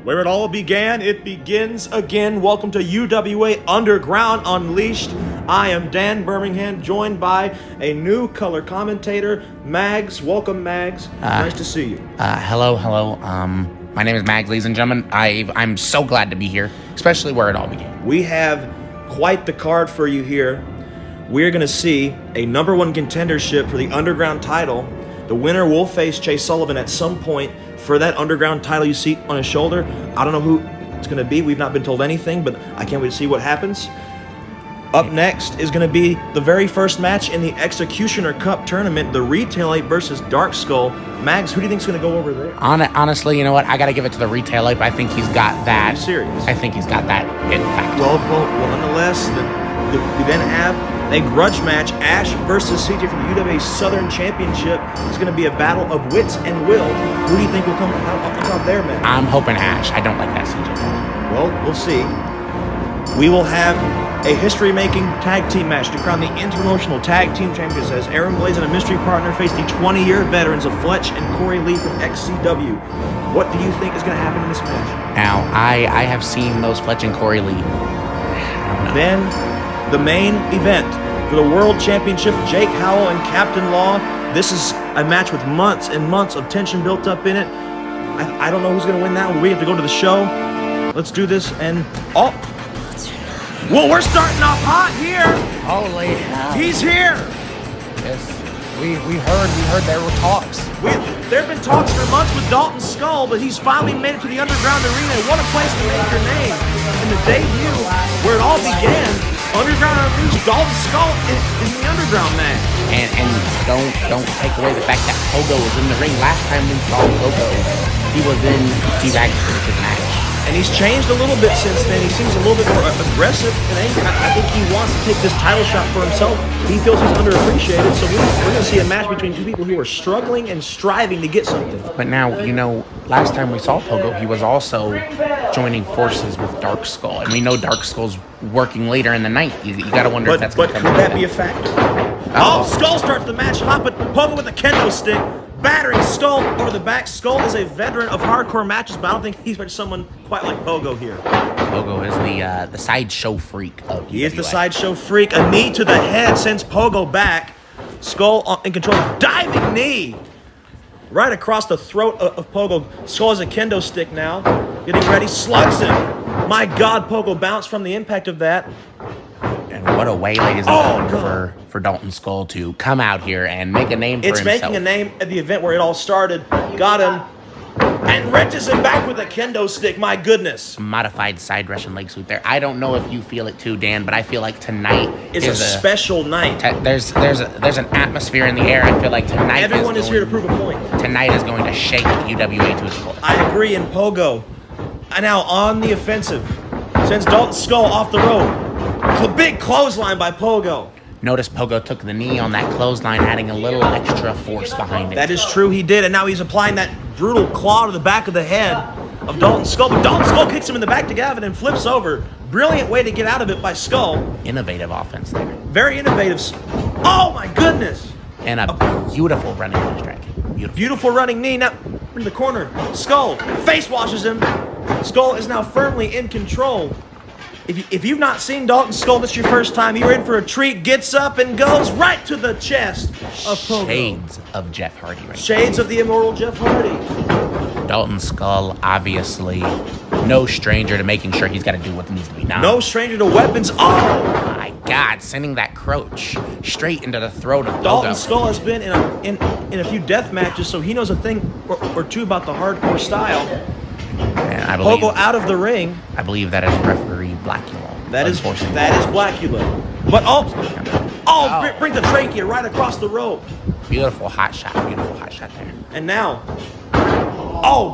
Where it all began, it begins again. Welcome to UWA Underground Unleashed. I am Dan Birmingham, joined by a new color commentator, Mags. Welcome, Mags. Nice to see you. Hello. My name is Mags, ladies and gentlemen. I'm so glad to be here, especially where it all began. We have quite the card for you here. We're going to see a number one contendership for the Underground title. The winner will face Chase Sullivan at some point for that Underground title you see on his shoulder. I don't know who it's going to be. We've not been told anything, but I can't wait to see what happens. Up next is going to be the very first match in the Executioner Cup tournament, the Retail Ape versus Darkskull. Mags, who do you think is going to go over there? Honestly, you know what? I got to give it to the Retail Ape. I think he's got that. Are you serious? I think he's got that in fact. Well, nonetheless, we then have a grudge match, Ashe versus CJ from the UWA Southern Championship. It's going to be a battle of wits and will. Who do you think will come out there, man? I'm hoping Ashe. I don't like that CJ. Well, we'll see. We will have a history-making tag team match to crown the Interpromotional Tag Team Champions as Aaron Blaze and a mystery partner face the 20-year veterans of Fletch and Corey Lee from XCW. What do you think is going to happen in this match? Now, I have seen those Fletch and Corey Lee. I don't know. Then the main event for the World Championship, Jake Howell and Captinlaw. This is a match with months and months of tension built up in it. I don't know who's going to win that one. We have to go to the show. Let's do this. And well, we're starting off hot here. Holy hell. He's here. Yes. We heard there were talks. There have been talks for months with Dalton, but he's finally made it to the Underground Arena. What a place to make your name. In the debut, where it all began, Underground Unleashed, Dalton is in the Underground match. And don't take away the fact that Pogo was in the ring. Last time we saw Pogo, he was in the match. And he's changed a little bit since then. He seems a little bit more aggressive and angry. I think he wants to take this title shot for himself. He feels he's underappreciated. So we're going to see a match between two people who are struggling and striving to get something. But now, last time we saw Pogo, he was also joining forces with Darkskull. And we know Darkskull's working later in the night. You got to wonder if that's going to come. But could that be a factor? Skull starts the match hot, but Pogo with a kendo stick. Battering Skull over the back. Skull is a veteran of hardcore matches, but I don't think he's someone quite like Pogo here. Pogo is the sideshow freak of UWA. He is the sideshow freak. A knee to the head sends Pogo back. Skull in control. Diving knee right across the throat of Pogo. Skull has a kendo stick now. Getting ready. Slugs him. My God, Pogo bounced from the impact of that. And what a way, ladies and gentlemen, for Dalton Skull to come out here and make a name for himself. It's making a name at the event where it all started. Got him. And wrenches him back with a kendo stick. My goodness. Modified side Russian leg sweep there. I don't know if you feel it too, Dan, but I feel like tonight is a special night. There's an atmosphere in the air. I feel like tonight everyone is here to prove a point. Tonight is going to shake UWA to its core. I agree. And Pogo now on the offensive. Sends Dalton Skull off the rope. A big clothesline by Pogo. Notice Pogo took the knee on that clothesline, adding a little extra force behind it. That is true, he did, and now he's applying that brutal claw to the back of the head of Dalton Skull. But Dalton Skull kicks him in the back to Gavin and flips over. Brilliant way to get out of it by Skull. Innovative offense there. Very innovative. Oh my goodness! And a beautiful running knee strike. Beautiful running knee. Now in the corner, Skull face washes him. Skull is now firmly in control. If you've not seen Dalton Skull, this is your first time, you're in for a treat. Gets up and goes right to the chest of Pogo. Shades of Jeff Hardy right Shades of the immortal Jeff Hardy. Dalton Skull, obviously, no stranger to making sure he's got to do what needs to be done. No stranger to weapons. Oh! My God, sending that crotch straight into the throat of Pogo. Dalton Skull has been in a few death matches, so he knows a thing or two about the hardcore style. And I believe, Pogo out of the ring. I believe that is referee Blackula. That is Blackula. But bring the trachea right across the rope. Beautiful hot shot there. And now,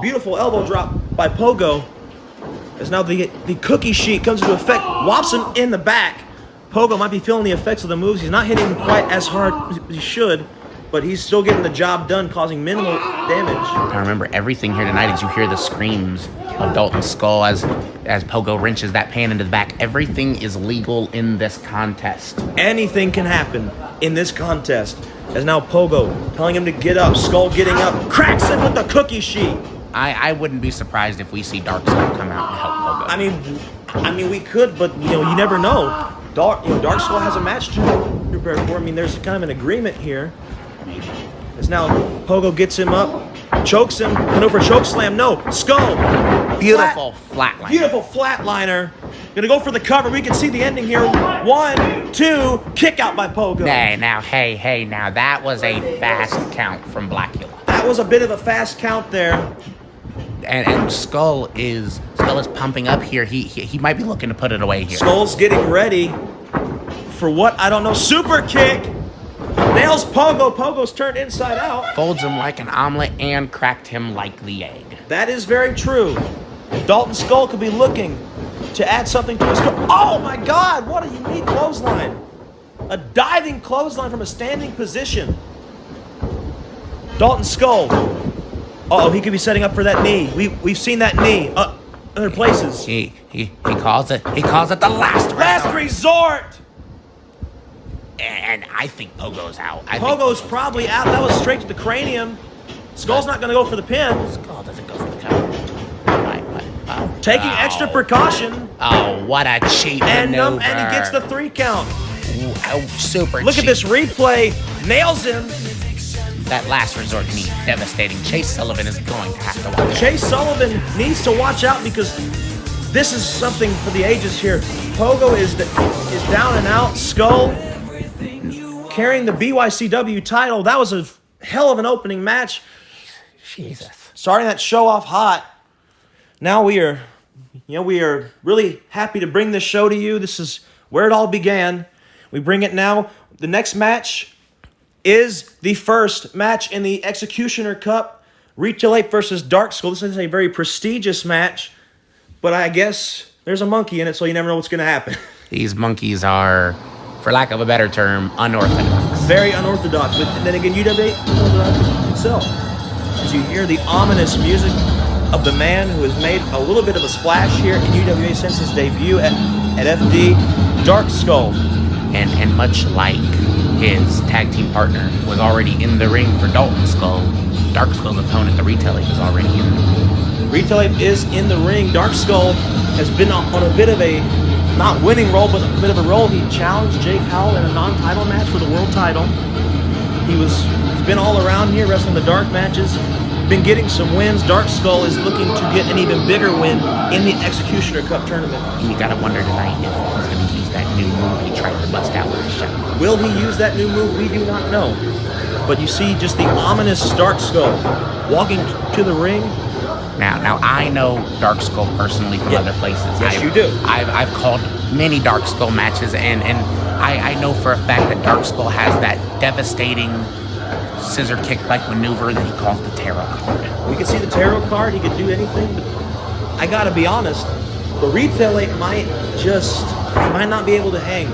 beautiful elbow drop by Pogo. As now the cookie sheet comes into effect, whops him in the back. Pogo might be feeling the effects of the moves. He's not hitting him quite as hard as he should, but he's still getting the job done, causing minimal damage. Now remember, everything here tonight is you hear the screams of Dalton Skull as Pogo wrenches that pan into the back. Everything is legal in this contest. Anything can happen in this contest. As now Pogo telling him to get up, Skull getting up, cracks him with the cookie sheet. I wouldn't be surprised if we see Darkskull come out and help Pogo. I mean, we could, but you never know. Darkskull has a match to prepare for. I mean, there's kind of an agreement here. Maybe. As now Pogo gets him up, chokes him, and over choke slam. No, skull. Beautiful flatliner. Beautiful flatliner. Gonna go for the cover. We can see the ending here. 1, 2, kick out by Pogo. Hey, now that was a fast count from Blackula. That was a bit of a fast count there. And Skull is pumping up here. He might be looking to put it away here. Skull's getting ready for what? I don't know. Super kick. Nails Pogo. Pogo's turned inside out. Folds him like an omelet and cracked him like the egg. That is very true. Dalton Skull could be looking to add something to his skull. Oh my God, what a unique clothesline. A diving clothesline from a standing position. Dalton Skull. Uh-oh, he could be setting up for that knee. We've seen that knee other places. He calls it the last resort. And I think Pogo's out. Pogo's probably out. That was straight to the cranium. Skull's not going to go for the pin. Skull doesn't go for the cover. Taking extra precaution. Oh, what a cheap maneuver. And he gets the 3 count. Super Look cheap. at this replay. Nails him. That last resort knee, devastating. Chase Sullivan is going to have to watch out. Chase Sullivan needs to watch out because this is something for the ages here. Pogo is down and out. Skull carrying the BYCW title. That was a hell of an opening match. Jesus. Starting that show off hot. Now we are really happy to bring this show to you. This is where it all began. We bring it now. The next match is the first match in the Executioner Cup. Retail Ape versus Darkskull. This is a very prestigious match, but I guess there's a monkey in it, so you never know what's going to happen. These monkeys are, for lack of a better term, unorthodox. Very unorthodox, but then again, UWA unorthodox itself. As you hear the ominous music of the man who has made a little bit of a splash here in UWA since his debut at FD, Darkskull. And much like his tag team partner was already in the ring for Dalton Skull, Darkskull's opponent, the Retail Ape, is already in the ring. Retail Ape is in the ring. Darkskull has been on a bit of a, not winning role, but a bit of a role. He challenged Jake Howell in a non-title match for the world title. He's been all around here wrestling the dark matches, been getting some wins. Darkskull is looking to get an even bigger win in the Executioner Cup tournament. You gotta wonder tonight if he's gonna use that new move he tried to bust out with his shot. Will he use that new move? We do not know. But you see just the ominous Darkskull walking to the ring. Now I know Darkskull personally from other places. Yes, you do. I've called many Darkskull matches, and I know for a fact that Darkskull has that devastating scissor kick-like maneuver that he calls the tarot card. We can see the tarot card. He could do anything, but I gotta be honest. The Retail Ape might not be able to hang.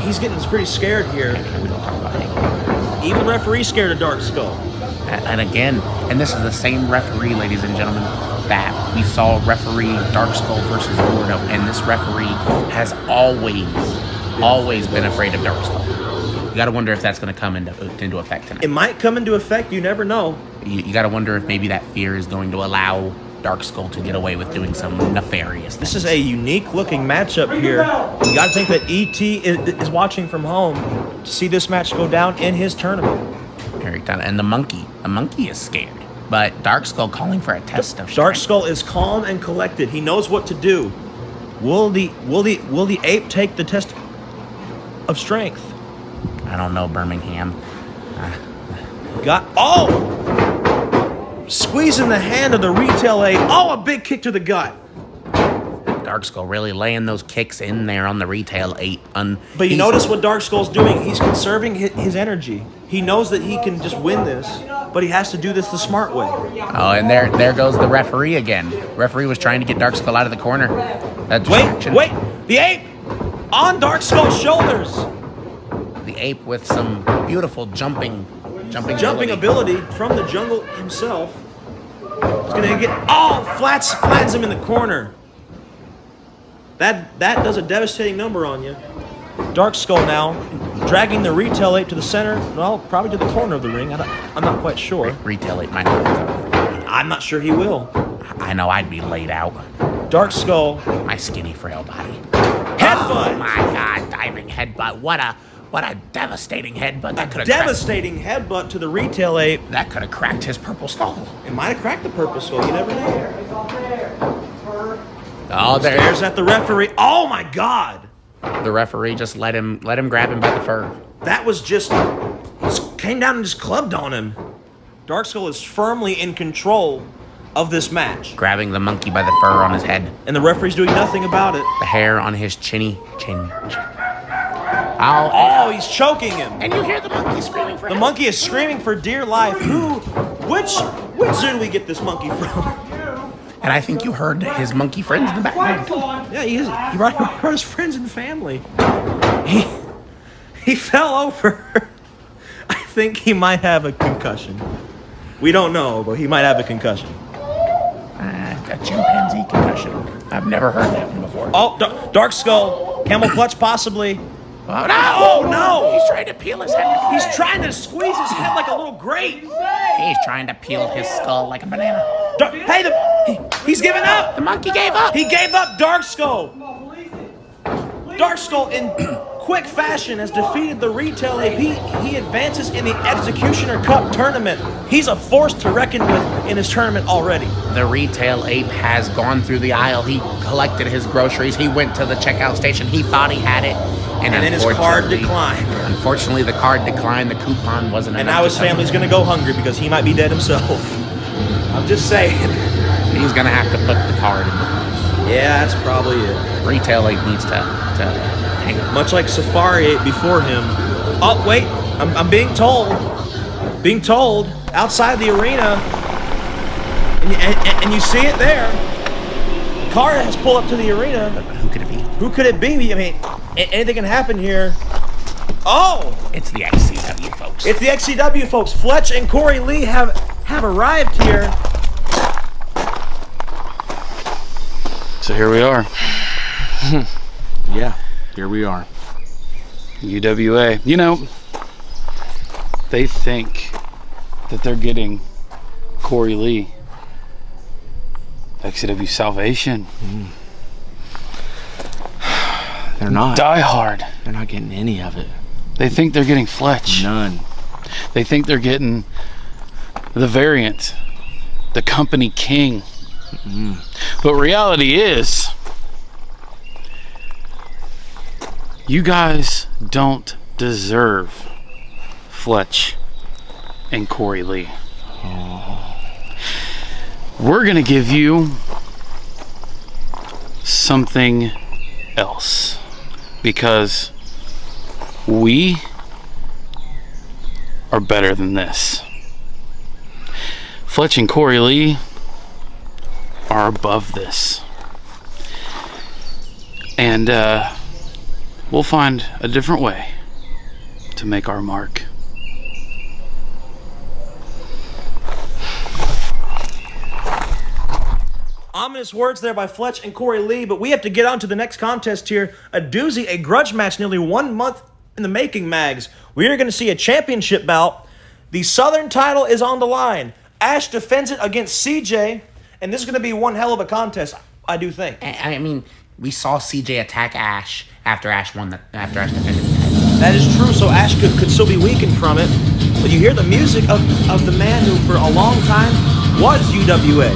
He's getting pretty scared here. We don't talk about hanging. Even the referee's scared of Darkskull. And again, and this is the same referee, ladies and gentlemen, that we saw referee Darkskull versus Gordo, and this referee has always been afraid of Darkskull. You gotta wonder if that's gonna come into effect tonight. It might come into effect, you never know. You gotta wonder if maybe that fear is going to allow Darkskull to get away with doing some nefarious things. This is a unique looking matchup here. You gotta think that ET is watching from home to see this match go down in his tournament. And the monkey is scared. But Darkskull calling for a test of strength. Darkskull is calm and collected. He knows what to do. Will the ape take the test of strength? I don't know, Birmingham. Squeezing the hand of the Retail Ape. Oh, a big kick to the gut. Darkskull really laying those kicks in there on the Retail Ape. But you notice what Darkskull's doing. He's conserving his energy. He knows that he can just win this, but he has to do this the smart way. Oh, and there goes the referee again. Referee was trying to get Darkskull out of the corner. Wait! The ape on Darkskull's shoulders. The ape with some beautiful jumping ability from the jungle himself. He's gonna get flats him in the corner. That does a devastating number on you. Darkskull now dragging the Retail Ape to the center. Well, probably to the corner of the ring. I'm not quite sure. Retail Ape might not. I'm not sure he will. I know I'd be laid out. Darkskull. My skinny, frail body. Headbutt! Oh my God, diving headbutt. What a devastating headbutt. That could have Devastating headbutt to the Retail Ape. That could have cracked his purple skull. It might have cracked the purple skull. You never know. Oh, Stares at the referee. Oh my God! The referee just let him grab him by the fur. That was just came down and just clubbed on him. Darkskull is firmly in control of this match. Grabbing the monkey by the fur on his head. And the referee's doing nothing about it. The hair on his chin. Oh, he's choking him. And you hear the monkey screaming for The help. monkey is screaming for dear life. Which zoo do we get this monkey from? And I think you heard his monkey friends in the background. Yeah, he brought his friends and family. He fell over. I think he might have a concussion. We don't know, but he might have a concussion. A chimpanzee concussion. I've never heard that one before. Oh, Darkskull, Camel Clutch possibly. Oh no! Oh no! He's trying to peel his head. He's trying to squeeze his head like a little grape. He's trying to peel his skull like a banana. He's giving up. The monkey gave up. He gave up. Darkskull. Darkskull in quick fashion has defeated the Retail Ape. He advances in the Executioner Cup tournament. He's a force to reckon with in his tournament already. The Retail Ape has gone through the aisle. He collected his groceries. He went to the checkout station. He thought he had it. And then his card declined. Unfortunately, the card declined. The coupon wasn't enough. And now his family's going to go hungry because he might be dead himself. I'm just saying. He's going to have to put the card in. Yeah, that's probably it. Retail Ape needs to hang on. Much like Safari Ape before him. Oh, wait. I'm being told. Outside the arena. And you see it there. The car has pulled up to the arena. Who could it be? Who could it be? I mean, anything can happen here. Oh! It's the XCW, folks. It's the XCW, folks. Fletch and Corey Lee have arrived here. So here we are. Yeah, here we are. UWA. You know, they think that they're getting Corey Lee. XCW Salvation. They're not. Die Hard. They're not getting any of it. They think they're getting Fletch. None. They think they're getting the variant, the company king. But reality is, you guys don't deserve Fletch and Corey Lee. We're gonna give you something else because we are better than this. Fletch and Corey Lee are above this, and we'll find a different way to make our mark. Ominous words there by Fletch and Corey Lee, but we have to get on to the next contest here. A doozy, a grudge match nearly 1 month in the making, Mags. We are going to see a championship bout. The Southern title is on the line. Ashe defends it against CJ, and this is going to be one hell of a contest, I do think. I mean, we saw CJ attack Ashe after Ashe defended the title. That is true, so Ashe could still be weakened from it. But you hear the music of the man who for a long time was UWA.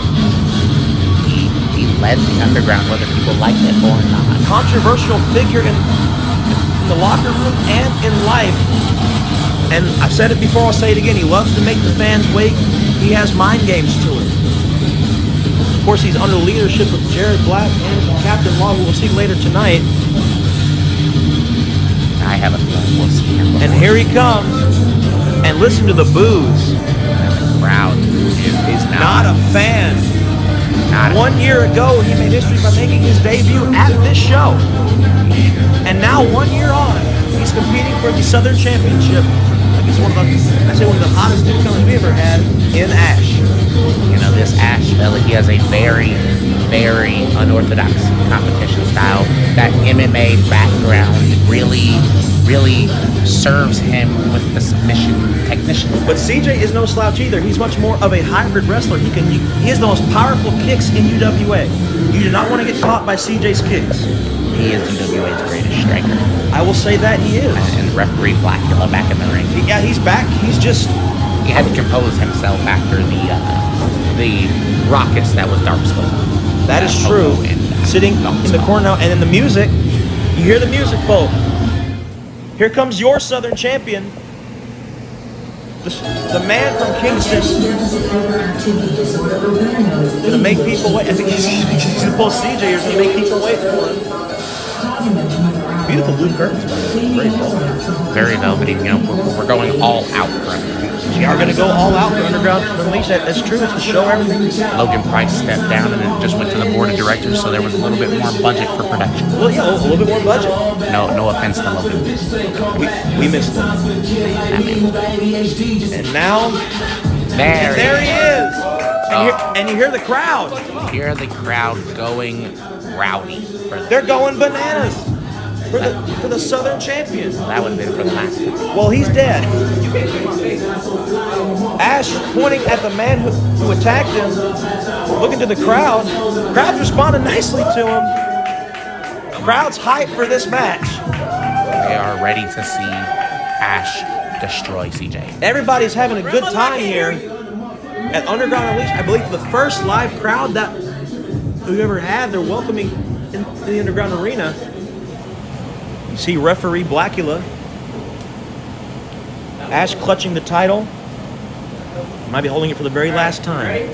He led the underground, whether people liked it or not. Controversial figure in the locker room and in life. And I've said it before, I'll say it again. He loves to make the fans wait. He has mind games to him. Of course, he's under the leadership of Jared Black and Captinlaw, who we'll see later tonight. I have a feeling we'll see him. And here he comes. And listen to the boos. The crowd is Not a fan. 1 year ago, he made history by making his debut at this show. And now, 1 year on, he's competing for the Southern Championship. Like he's one of the hottest newcomers we ever had in Ashe. You know, this Ashe fella, he has a very, very unorthodox competition style. That MMA background really serves him with the submission technician. But CJ is no slouch either. He's much more of a hybrid wrestler. He has the most powerful kicks in UWA. You do not want to get caught by CJ's kicks. He is UWA's greatest striker. I will say that he is. And referee Blackula back in the ring. Yeah, he's back. He's just... He had to compose himself after the raucous that was Darkskull. That is true. Sitting in the corner now, and then the music. You hear the music, folks. Here comes your Southern champion. The man from Kingston. Gonna make people wait. I think he's gonna pull CJ here. He's gonna make people wait for him. Beautiful blue curtains, by the way. Great ball. Very velvety. You know, we're going all out for him. We are gonna go all out for Underground Unleashed. That's true. It's to show everything. Logan Price stepped down and it just went to the board of directors, so there was a little bit more budget for production. Well, yeah, a little bit more budget. No offense to Logan. We missed him. And now, there he is. And you hear the crowd. You hear the crowd going rowdy. They're going bananas for the Southern champion. That would have been for the last. Well, he's dead. Ashe pointing at the man who attacked him, looking to the crowd. Crowd's responding nicely to him. Crowd's hyped for this match. They are ready to see Ashe destroy CJ. Everybody's having a good time here at Underground Unleashed. I believe for the first live crowd that we've ever had, they're welcoming in the Underground Arena. You see referee Blackula. Ashe clutching the title. Might be holding it for the very last time.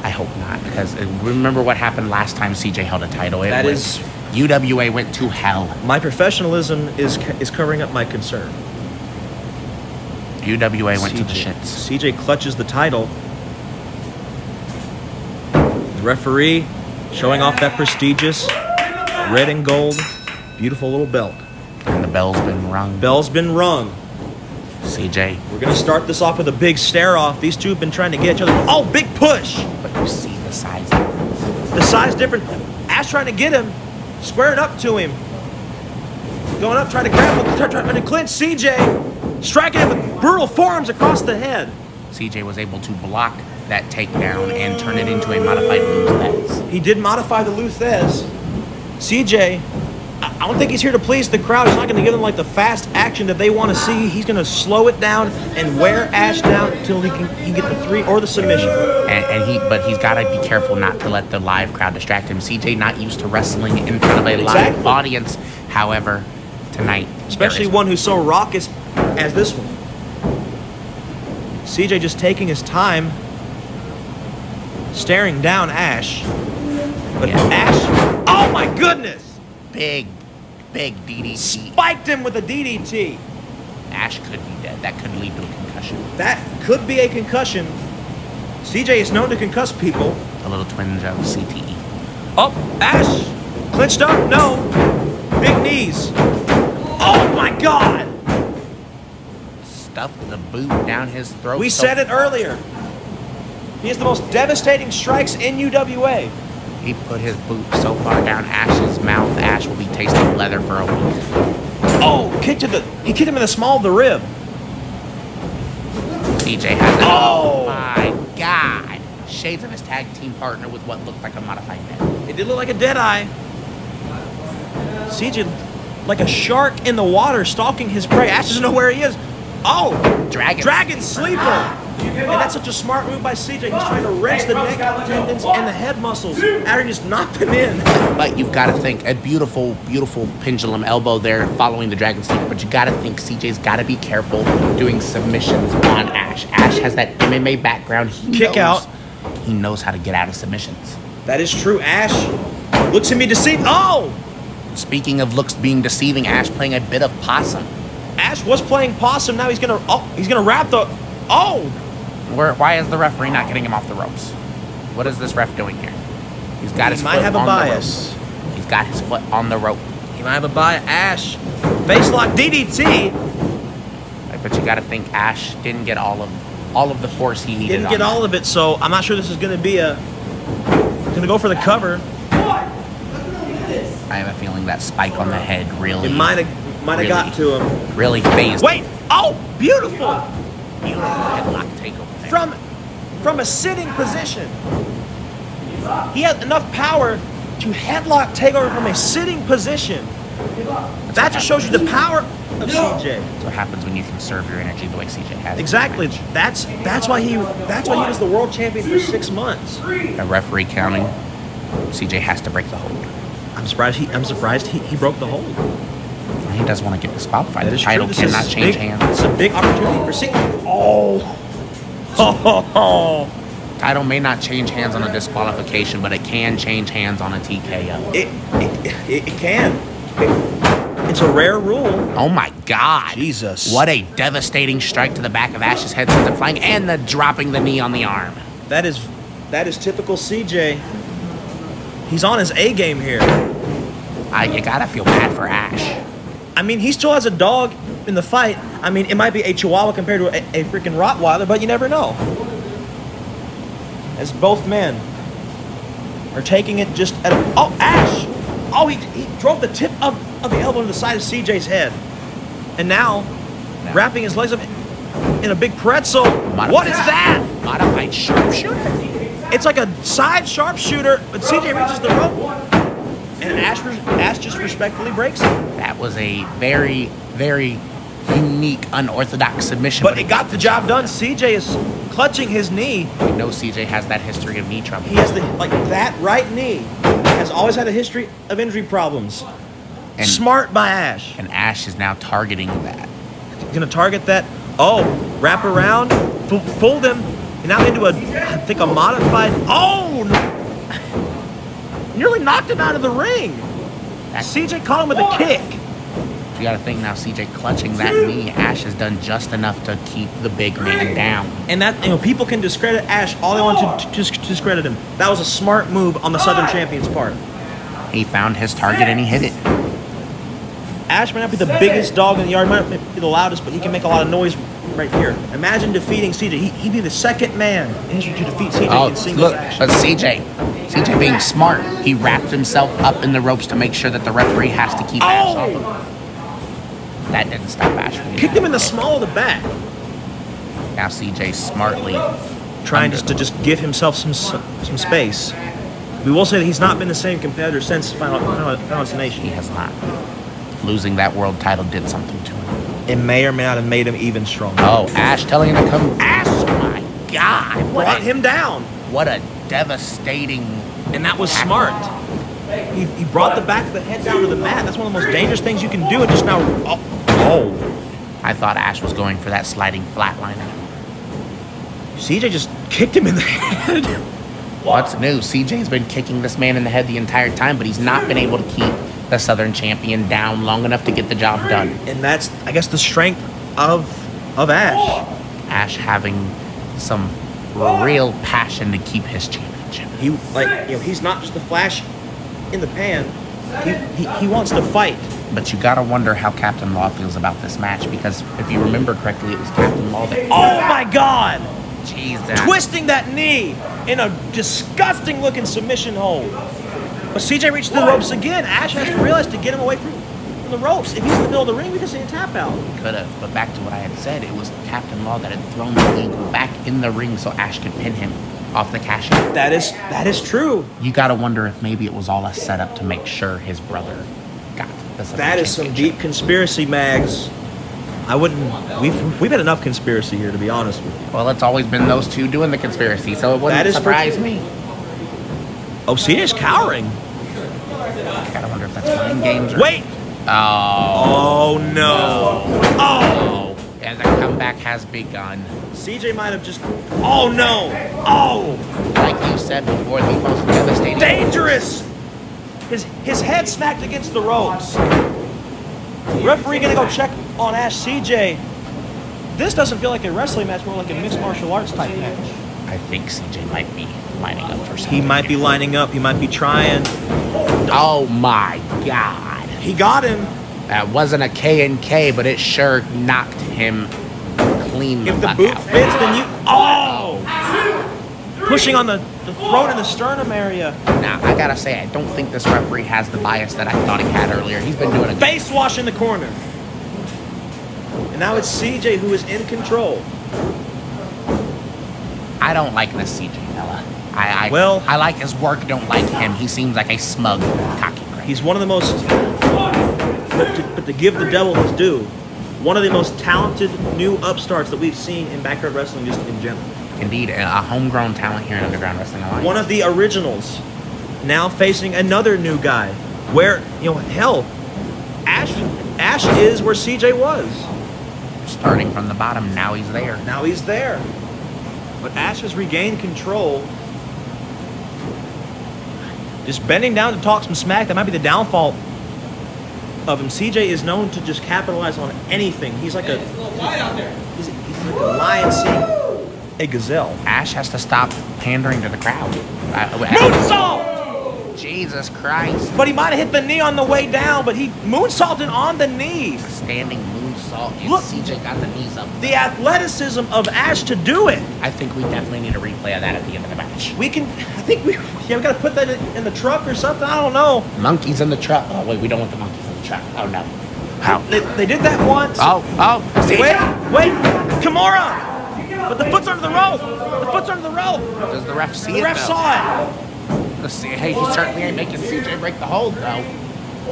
I hope not, because remember what happened last time CJ held a title. UWA went to hell. My professionalism is covering up my concern. UWA went to the shits. CJ clutches the title. The referee showing off that prestigious red and gold, beautiful little belt. And the bell's been rung. Bell's been rung. CJ. We're going to start this off with a big stare-off. These two have been trying to get each other. Oh, big push! But you see the size difference. The size difference. Ashe trying to get him. Squaring up to him. Going up, trying to grab him. Trying to clinch CJ. Striking him with brutal forearms across the head. CJ was able to block that takedown and turn it into a modified Luthez. He did modify the Luthez. CJ, I don't think he's here to please the crowd. He's not going to give them like the fast action that they want to see. He's going to slow it down and wear Ashe down until he can get the 3 or the submission. But he's got to be careful not to let the live crowd distract him. CJ not used to wrestling in front of a live audience. However, tonight, especially one who's so raucous as this one. CJ just taking his time, staring down Ashe. But Ashe, oh my goodness! Big DDT. Spiked him with a DDT. Ashe could be dead. That could lead to a concussion. That could be a concussion. CJ is known to concuss people. A little twinge of CTE. Oh, Ashe! Clinched up? No. Big knees. Oh my God! Stuffed the boot down his throat. We said it earlier. He has the most devastating strikes in UWA. He put his boot so far down Ashe's mouth, Ashe will be tasting leather for a week. Oh, he kicked him in the small of the rib. CJ has it. Oh my God. Shades of his tag team partner with what looked like a modified head. It did look like a dead eye. CJ, like a shark in the water, stalking his prey. Ashe doesn't know where he is. Oh, Dragon Sleeper. And that's such a smart move by CJ. He's trying to wrench the neck tendons and the head muscles. Aaron just knocked him in. But you've got to think, a beautiful pendulum elbow there following the Dragon Sleeper. But you got to think CJ's got to be careful doing submissions on Ashe. Ashe has that MMA background. He knows how to get out of submissions. That is true. Ashe looks at me deceived. Oh! Speaking of looks being deceiving, Ashe playing a bit of possum. Ashe was playing possum. Now he's gonna wrap the. Oh! Why is the referee not getting him off the ropes? What is this ref doing here? He's got his foot on the rope. He might have a bias. He's got his foot on the rope. He might have a bias. Ashe, face lock DDT. But you got to think Ashe didn't get all of the force he needed. Didn't get all of it, so I'm not sure this is going to be a Gonna go for the cover. I have a feeling that spike on the head really... It might have got to him. Really phased. Wait! Oh, beautiful! Beautiful headlock takeover there. From a sitting position. He had enough power to headlock takeover from a sitting position. That just shows you the power of CJ. That's what happens when you conserve your energy the way CJ has. Exactly. That's why he was the world champion for 6 months. A referee counting. CJ has to break the hold. I'm surprised he broke the hold. He doesn't want to get disqualified. That The is title true. cannot change hands. It's a big opportunity for CJ. Oh. Title may not change hands on a disqualification, but it can change hands on a TKO. It can. It's a rare rule. Oh my God. Jesus. What a devastating strike to the back of Ashe's head, sends him flying, and the dropping the knee on the arm. That is typical CJ. He's on his A game here. You gotta feel bad for Ashe. I mean, he still has a dog in the fight. I mean, it might be a Chihuahua compared to a freaking Rottweiler, but you never know. As both men are taking it just at a... Oh, Ashe! Oh, he drove the tip of the elbow to the side of CJ's head. And now, wrapping his legs up in a big pretzel. What is that? Modified sharpshooter. It's like a side sharpshooter, but CJ reaches the rope. And Ashe just respectfully breaks it. That was a very, very unique, unorthodox submission. But it got the job done. CJ is clutching his knee. We know CJ has that history of knee trouble. He has that right knee has always had a history of injury problems. And smart by Ashe. And Ashe is now targeting that. He's gonna target that. Oh, wrap around, fold him, and now into I think a modified. Oh, nearly knocked him out of the ring. CJ caught him with a kick. You got to think now, CJ clutching that knee. Ashe has done just enough to keep the big man down. And that, people can discredit Ashe all they want to discredit him. That was a smart move on the Southern Champion's part. He found his target and he hit it. Ashe might not be the biggest dog in the yard, might not be the loudest, but he can make a lot of noise right here. Imagine defeating CJ. He'd be the second man in history to defeat CJ in singles action. But CJ being smart, he wrapped himself up in the ropes to make sure that the referee has to keep Ashe off of him. That didn't stop Ashe. Kicked him in the small of the back. Now CJ smartly trying to give himself some space. We will say that he's not been the same competitor since Final Destination. He has not. Losing that world title did something to him. It may or may not have made him even stronger. Oh, Ashe telling him to come. Ashe, oh my God. Brought him down. What a devastating... And that was smart. He brought the back of the head down to the mat. That's one of the most dangerous things you can do. And just now... Oh. I thought Ashe was going for that sliding flatliner. CJ just kicked him in the head. What's new? CJ's been kicking this man in the head the entire time, but he's not been able to keep the Southern Champion down long enough to get the job done. And that's, I guess, the strength of Ashe. Ashe having some real passion to keep his championship. He's not just a flash in the pan. He wants to fight. But you gotta wonder how Captinlaw feels about this match, because if you remember correctly, it was Captinlaw that... Oh my God! Jesus. Twisting that knee in a disgusting looking submission hold. But CJ reached the ropes again. Ashe has to realize to get him away from the ropes. If he's in the middle of the ring, we could see a tap out. Could have, but back to what I had said, it was Captinlaw that had thrown the eagle back in the ring so Ashe could pin him off the cash out. That is true. You gotta wonder if maybe it was all a setup to make sure his brother got the Southern That is some deep conspiracy, Mags. I wouldn't. We've had enough conspiracy here, to be honest with you. Well, it's always been those two doing the conspiracy, so it wouldn't surprise me. Oh, CJ's cowering. Gotta wonder if that's mind games. Wait. Oh no. Oh. And the comeback has begun. CJ might have just. Oh no. Oh. Like you said before, the most devastating. Dangerous. His head smacked against the ropes. Referee gonna go check on Ashe. CJ. This doesn't feel like a wrestling match, more like a mixed martial arts type match. I think CJ might be lining up for something. He might be lining up. He might be trying. Oh my God. He got him. That wasn't a K&K, but it sure knocked him clean. If the boot fits, then you... Oh! Pushing on the the throat and the sternum area. Now, I gotta say, I don't think this referee has the bias that I thought he had earlier. He's been doing a Face wash in the corner. And now it's CJ who is in control. I don't like this CJ fella. I like his work, don't like him. He seems like a smug, cocky prick. He's one of the most, but to give the devil his due, one of the most talented new upstarts that we've seen in backyard wrestling just in general. Indeed, a homegrown talent here in Underground Wrestling Alliance. One of the originals, now facing another new guy. Where, hell, Ashe is where CJ was. Starting from the bottom, now he's there. Now he's there. But Ashe has regained control. Just bending down to talk some smack. That might be the downfall of him. CJ is known to just capitalize on anything. He's like he's like a lion seeing a gazelle. Ashe has to stop pandering to the crowd. Moonsault! Jesus Christ. But he might have hit the knee on the way down, but he moonsaulted on the knee. Standing moonsault, and Look, CJ got the knees up. The athleticism of Ashe to do it. I think we definitely need a replay of that at the end of the match. We gotta put that in the truck or something. I don't know. Monkeys in the truck. Oh, wait, we don't want the monkeys in the truck. Oh, no. How? They did that once. Oh, CJ. Wait, Kimura! But the foot's under the rope. The foot's under the rope. Does the ref see The it, ref though? saw it. Hey, he certainly ain't making CJ break the hold, though.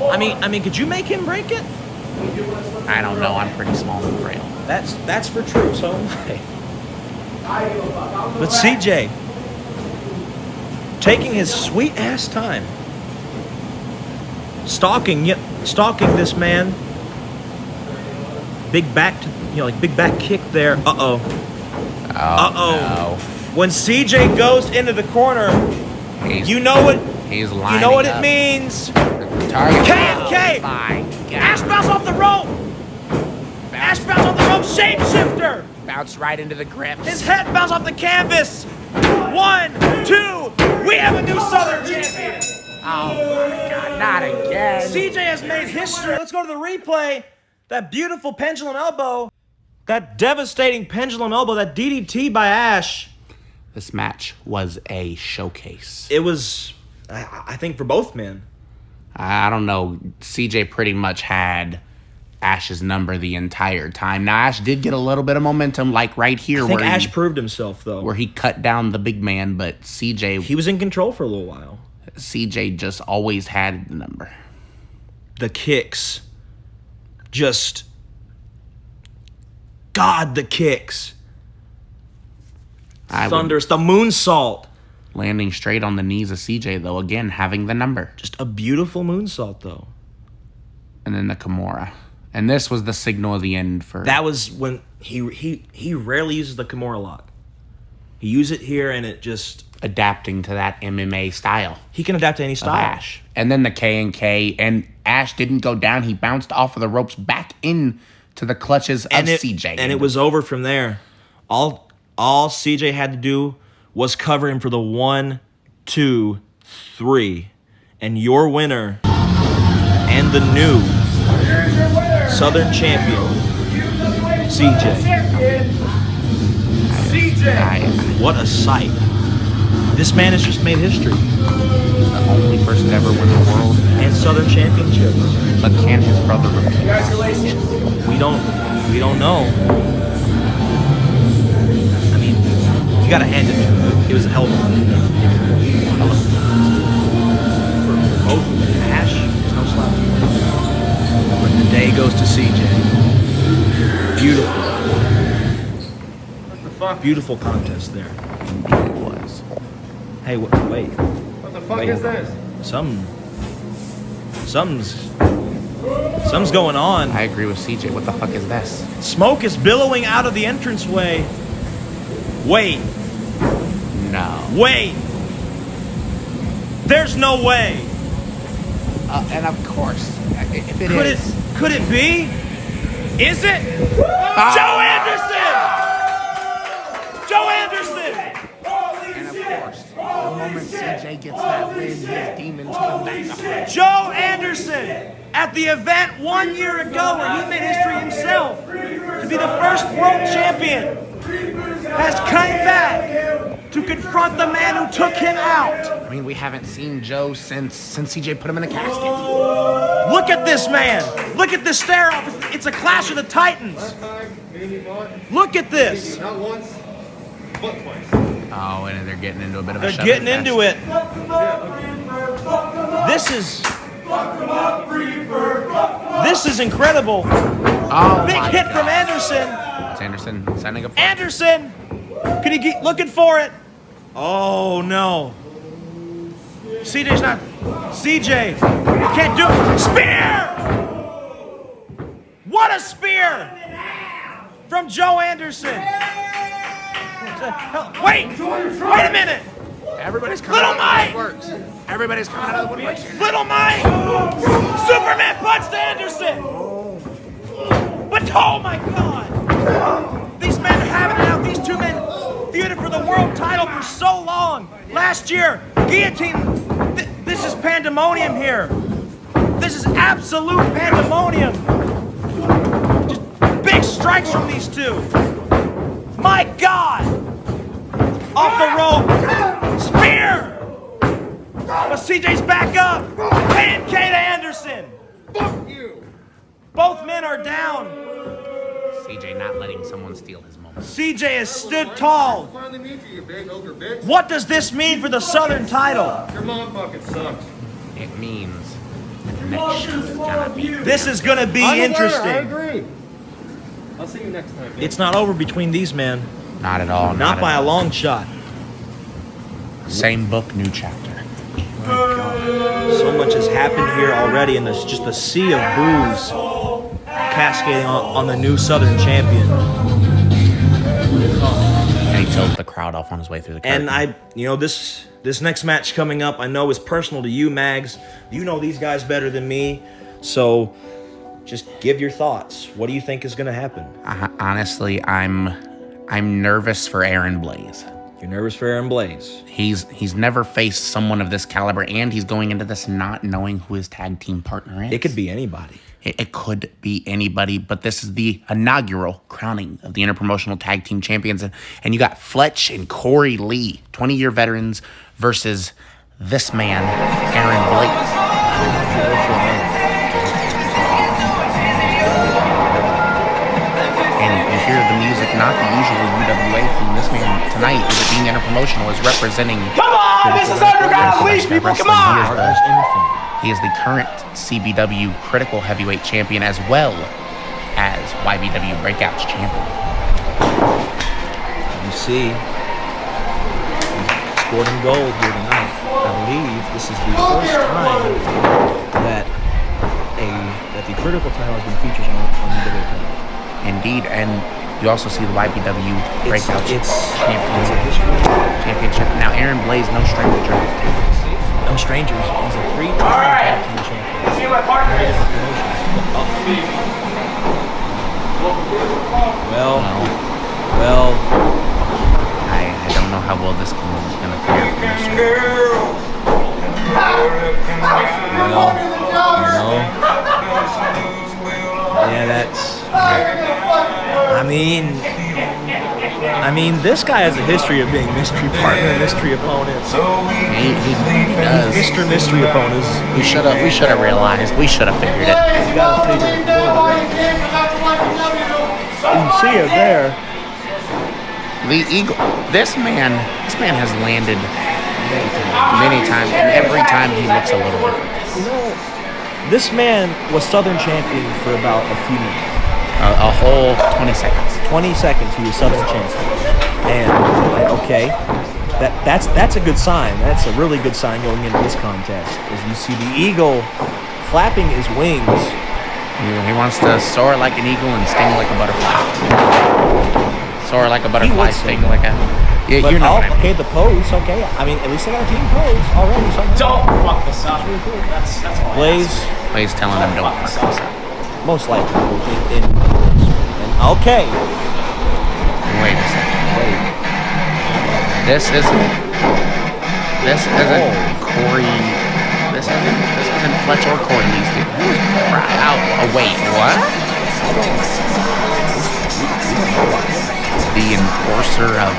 I mean, could you make him break it? I don't know. I'm pretty small and frail. That's for true. So am I. But CJ, taking his sweet ass time, stalking this man. Big back kick there. Oh, no. When CJ goes into the corner, you know what it means. K. Ashe bounce off the rope. Ashe bounce off the rope. Shapeshifter. Bounce right into the grips. His head bounced off the canvas. 1, 2. We have a new Southern champion. Oh my God! Not again. CJ has made history. Let's go to the replay. That beautiful pendulum elbow. That devastating pendulum elbow. That DDT by Ashe. This match was a showcase. It was, I think, for both men. I don't know. CJ pretty much had Ashe's number the entire time. Now, Ashe did get a little bit of momentum, like right here. I think Ashe proved himself, though. Where he cut down the big man, but CJ... He was in control for a little while. CJ just always had the number. The kicks. Just... God, the kicks. Thunderous. The moonsault. Landing straight on the knees of CJ, though. Again, having the number. Just a beautiful moonsault, though. And then the Kimura. And this was the signal of the end for... That was when he rarely uses the Kimura lock. He used it here, and it just... Adapting to that MMA style. He can adapt to any style. Ashe. And then the K&K. And Ashe didn't go down. He bounced off of the ropes back in to the clutches of CJ. And it was over from there. All CJ had to do was cover him for the 1, 2, 3. And your winner and the new Southern champion, CJ. What a sight. This man has just made history. He's the only person to ever win the world and Southern championships. But can his brother repeat? Congratulations. We don't know. I mean, you gotta hand it to him. It was a hell of a win. For both of them. Ashe, there's no slouch. But the day goes to CJ. Beautiful. What the fuck? Beautiful contest there. Indeed it was. Hey, wait. What the fuck is this? Something's going on. I agree with CJ. What the fuck is this? Smoke is billowing out of the entranceway. Wait. No. Wait. There's no way. And of course, if it is. Could it be? Is it? Joe Anderson! Joe Anderson! And of course, the moment CJ gets that win, his demons come back. Joe Anderson, at the event 1 year ago where he made history himself to be the first world champion, has come back to confront the man who took him out. I mean, we haven't seen Joe since CJ put him in the casket. Look at this man. Look at this stare-off. It's a clash of the titans. Look at this. Not once, but twice. Oh, and they're getting into a bit of a They're shove getting fest. into it. This is incredible. Oh, Big my hit God. from Anderson. It's Anderson sending a Anderson. Could he get looking for it? Oh no. CJ's not. CJ can't do it. Spear! What a spear from Joe Anderson. Wait a minute. Everybody's coming Little out of Mike! the woodworks. Everybody's coming out of the woodworks. Little Mike! Superman punch to Anderson! But oh my God! These men are having it out. These two men feuded for the world title for so long. Last year, guillotine. This is pandemonium here. This is absolute pandemonium. Just big strikes from these two. My God! Off the rope. Spear! But CJ's back up. K to Anderson. Fuck you! Both men are down. CJ not letting someone steal his moment. CJ has stood tall. Finally meet you, you big ogre bitch. What does this mean for the Southern title? Your mom fucking sucks. It means the next show is gonna be. This is going to be I interesting. agree. I'll see you next time. It's not over between these men. Not at all. Not by at a long shot. all. Same book, new chapter. So much has happened here already, and there's just a sea of boos cascading on the new Southern champion. And he told the crowd off on his way through the curtain. And this next match coming up, I know is personal to you, Mags. You know these guys better than me, so just give your thoughts. What do you think is going to happen? Honestly, I'm nervous for Aaron Blaze. You're nervous for Aaron Blaze. He's never faced someone of this caliber, and he's going into this not knowing who his tag team partner is. It could be anybody. It could be anybody, but this is the inaugural crowning of the Interpromotional Tag Team Champions. And you got Fletch and Corey Lee, 20-year veterans, versus this man, Aaron Blaze. And you hear the music, not the usual UWA from this man tonight, with it being Interpromotional, is representing... Come on, this is Underground Unleashed, people, come on! He is the current CBW Critical Heavyweight Champion as well as YBW Breakouts Champion. You see, he's sporting gold here tonight. I believe this is the first time that the critical title has been featured on the UWA. Indeed, and you also see the YBW Breakouts Championship. Now, Aaron Blaze, no stranger to it. No strangers. He's a three-time tag team champion. See my partner is. Well, I don't know how well this is going to fare for this year. Yeah, that's. I mean, this guy has a history of being mystery partner, mystery opponent. He does. Mr. Mystery Opponents. We should have realized. We should have figured it. You gotta figure it out. You see it there. The Eagle. This man has landed many times, and every time he looks a little different. You know, this man was Southern champion for about a few minutes. A whole 20 seconds. 20 seconds he was Southern champion. And okay, that's a good sign. That's a really good sign going into this contest. As you see the eagle flapping his wings. He wants to soar like an eagle and sting like a butterfly. Soar like a butterfly, sting like a... Yeah, But you know what I mean. okay, the pose, okay. I mean, at least they got a team pose already. So Don't fuck this up. That's all. Blaze, Blaze telling him don't fuck this up. most likely. Okay. Wait a second. Wait. This isn't Corey. This isn't Fletch or Corey Lee's dude. Wait, what? The enforcer of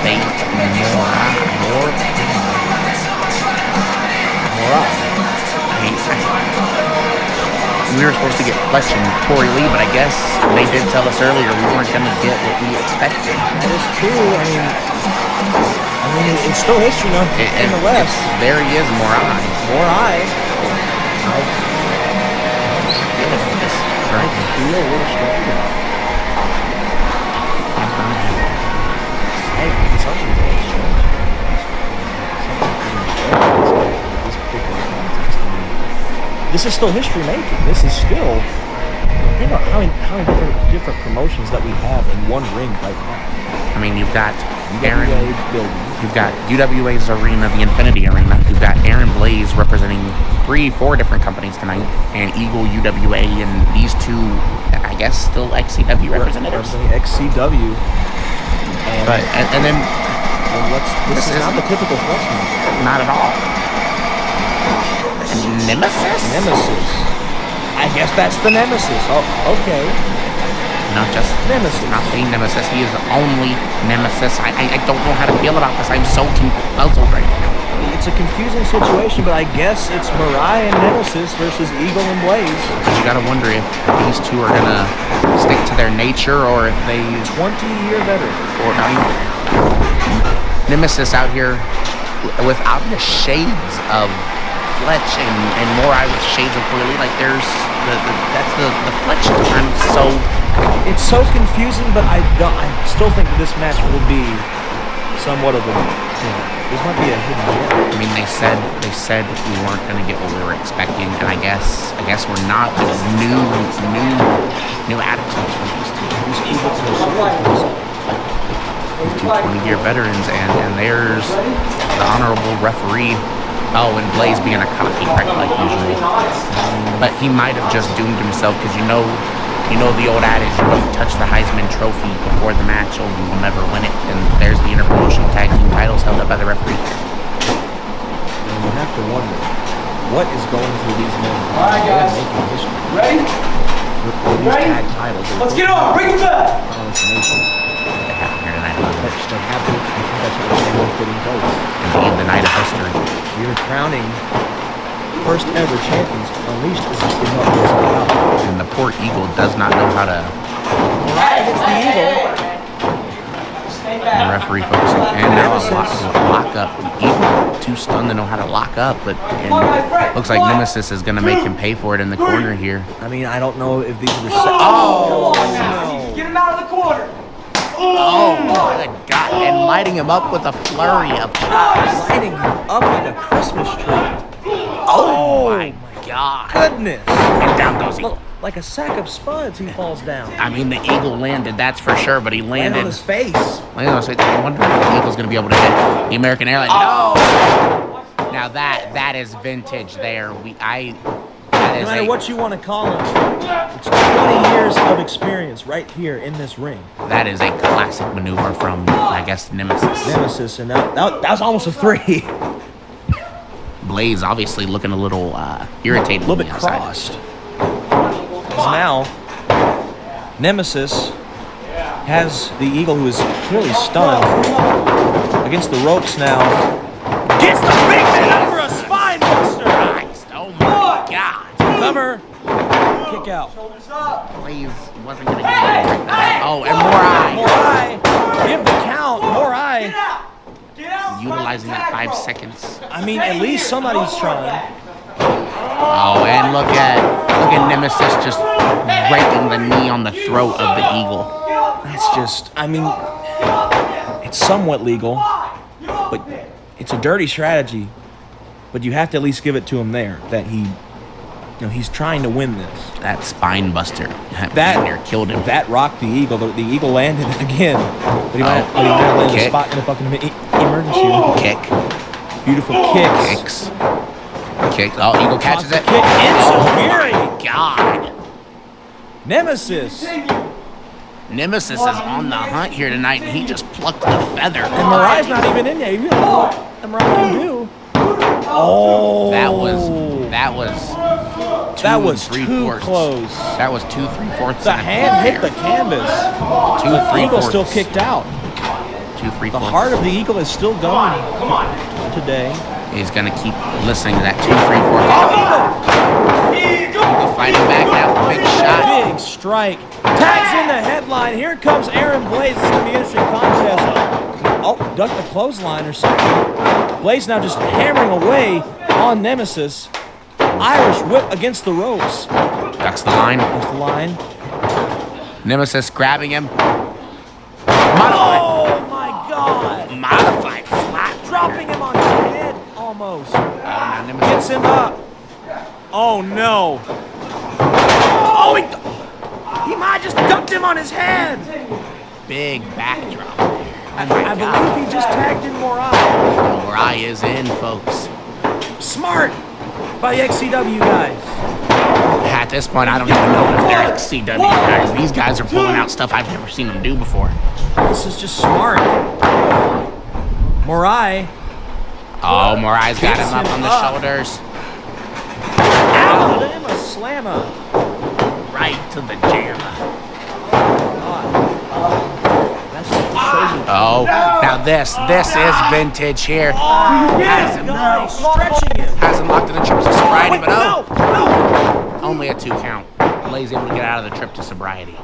fate more. We were supposed to get Fletch and Corey Lee, but I guess they did tell us earlier we weren't going to get what we expected. That is true. I mean, it's still history nonetheless. There he is, Morai. Morai. I feel about this. I feel a little stronger. This is still history making. This is still. Think about how many different promotions that we have in one ring right now. I mean, you've got UWA Aaron. building. You've got UWA's arena, the Infinity Arena. You've got Aaron Blaze representing 3-4 different companies tonight, and Eagle UWA, and these two, I guess, still XCW representatives. XCW. And then this is not the typical Fletch match. not at all. Nemesis. I guess that's the Nemesis. Oh, okay. Not just Nemesis. Not the Nemesis. He is the only Nemesis. I don't know how to feel about this. I'm so puzzled right now. It's a confusing situation, but I guess it's Mariah and Nemesis versus Eagle and Blaze. You gotta wonder if these two are gonna stick to their nature, or if they 20-year veteran. Or Nemesis out here with obvious shades of Fletch and Morai with shades of Corey Lee. Like that's the Fletch. It's so confusing, but I still think that this match will be somewhat of a. This might be a hidden gem. I mean, they said we weren't gonna get what we were expecting, and I guess we're not. New attitudes from these two. These two look so serious. These two 20-year veterans, and there's the honorable referee. Oh, and Blaze being a cocky prick like usual. But he might have just doomed himself, because you know the old adage, you don't touch the Heisman Trophy before the match or you will never win it. And there's the Interpromotional Tag Team titles held up by the referee. And you have to wonder, what is going through these men? All right, guys. Making history. Ready? For these tag titles. Let's get on. Bring it back. That happened here tonight. I think that's what we're saying, fitting place. Indeed, the night of history. We are crowning first ever champions. Unleashed is what this is about. And the poor Eagle does not know how to. Right, it's the Eagle. The referee focusing. And now lock up. Eagle too stunned to know how to lock up, but looks like Nemesis is going to make him pay for it in the corner here. I mean, I don't know if these are. Oh, no. Get him out of the corner. Oh my God! And lighting him up with a flurry of chops. Lighting him up like a Christmas tree. Oh my God! Goodness! And down goes he. Look, like a sack of spuds, he falls down. I mean, the Eagle landed, that's for sure, but he landed on his face. Landed on his face. I wonder if the Eagle's going to be able to hit the American airline. No! Now that is vintage there. No matter what you want to call it, it's 20 years of experience right here in this ring. That is a classic maneuver from, I guess, Nemesis. And that was almost a 3. Blaze obviously looking a little irritated. A little bit crossed. Because now, Nemesis has the Eagle, who is clearly stunned, against the ropes now. Gets the big man over a spine buster! Christ, oh my God. Cover, kick out. Blaze wasn't going to get it right now. Oh, and Morai. Give the count. Morai. Utilizing that 5 seconds. I mean, at least somebody's trying. Oh, and look at Nemesis just breaking the knee on the throat of the Eagle. That's just, I mean, it's somewhat legal, but it's a dirty strategy. But you have to at least give it to him there, that he's trying to win this. That spine buster that killed him. That rocked the Eagle. The Eagle landed again, but he might have landed a spot in a fucking emergency. Kick. Beautiful kicks. Kick. Oh, Eagle catches it. Kick. Oh my God. Nemesis. Nemesis is on the hunt here tonight, and he just plucked the feather. And Mariah's not even in there. You know what Mariah can do. Oh. That was too close. That was 2 3/4. The hand hit the canvas. The Eagle still kicked out. 2, 3, 4. The heart of the Eagle is still going today. He's going to keep listening to that 2, 3, 4. Eagle fighting back now. Big shot. Big strike. Tags in the headline. Here comes Aaron Blaze. This is going to be an interesting contest. Oh, ducked the clothesline or something. Blaze now just hammering away on Nemesis. Irish whip against the ropes. Ducks the line. Against the line. Nemesis grabbing him. Oh my God! Modified flat. Dropping him on his head almost. Now Nemesis Gets him up. Oh no! Oh, he might have just ducked him on his head. Big backdrop. I believe he just tagged in Morai. Morai is in, folks. Smart by the XCW guys. At this point, I don't even know if they're XCW guys. These guys are pulling out stuff I've never seen them do before. This is just smart. Morai. Oh, Morai's got him up on the shoulders. Alabama slammer. Right to the jammer. Oh, now this is vintage here. Has him Stretching him. Has him locked in the trip to sobriety, but No. only a 2 count. Blaze able to get out of the trip to sobriety.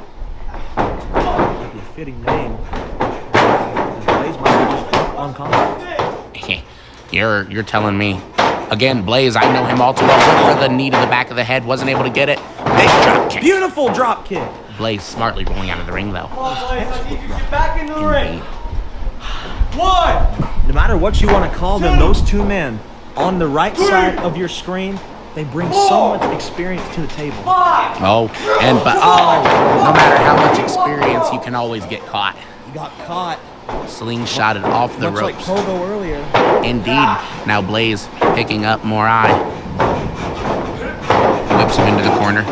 That'd be a fitting name. Blaze might be just on contact. You're telling me. Again, Blaze, I know him all too well. Went for the knee to the back of the head, wasn't able to get it. Big drop kick. Beautiful drop kick. Blaze smartly rolling out of the ring, though. Get back into the ring. Indeed. 1. No matter what you want to call them, those two men on the right side of your screen, they bring so much experience to the table. 5. Oh, no matter how much experience, you can always get caught. He got caught. Slingshotted off the Much like ropes. Pogo earlier. Indeed. Now Blaze picking up Morai. Whips him into the corner.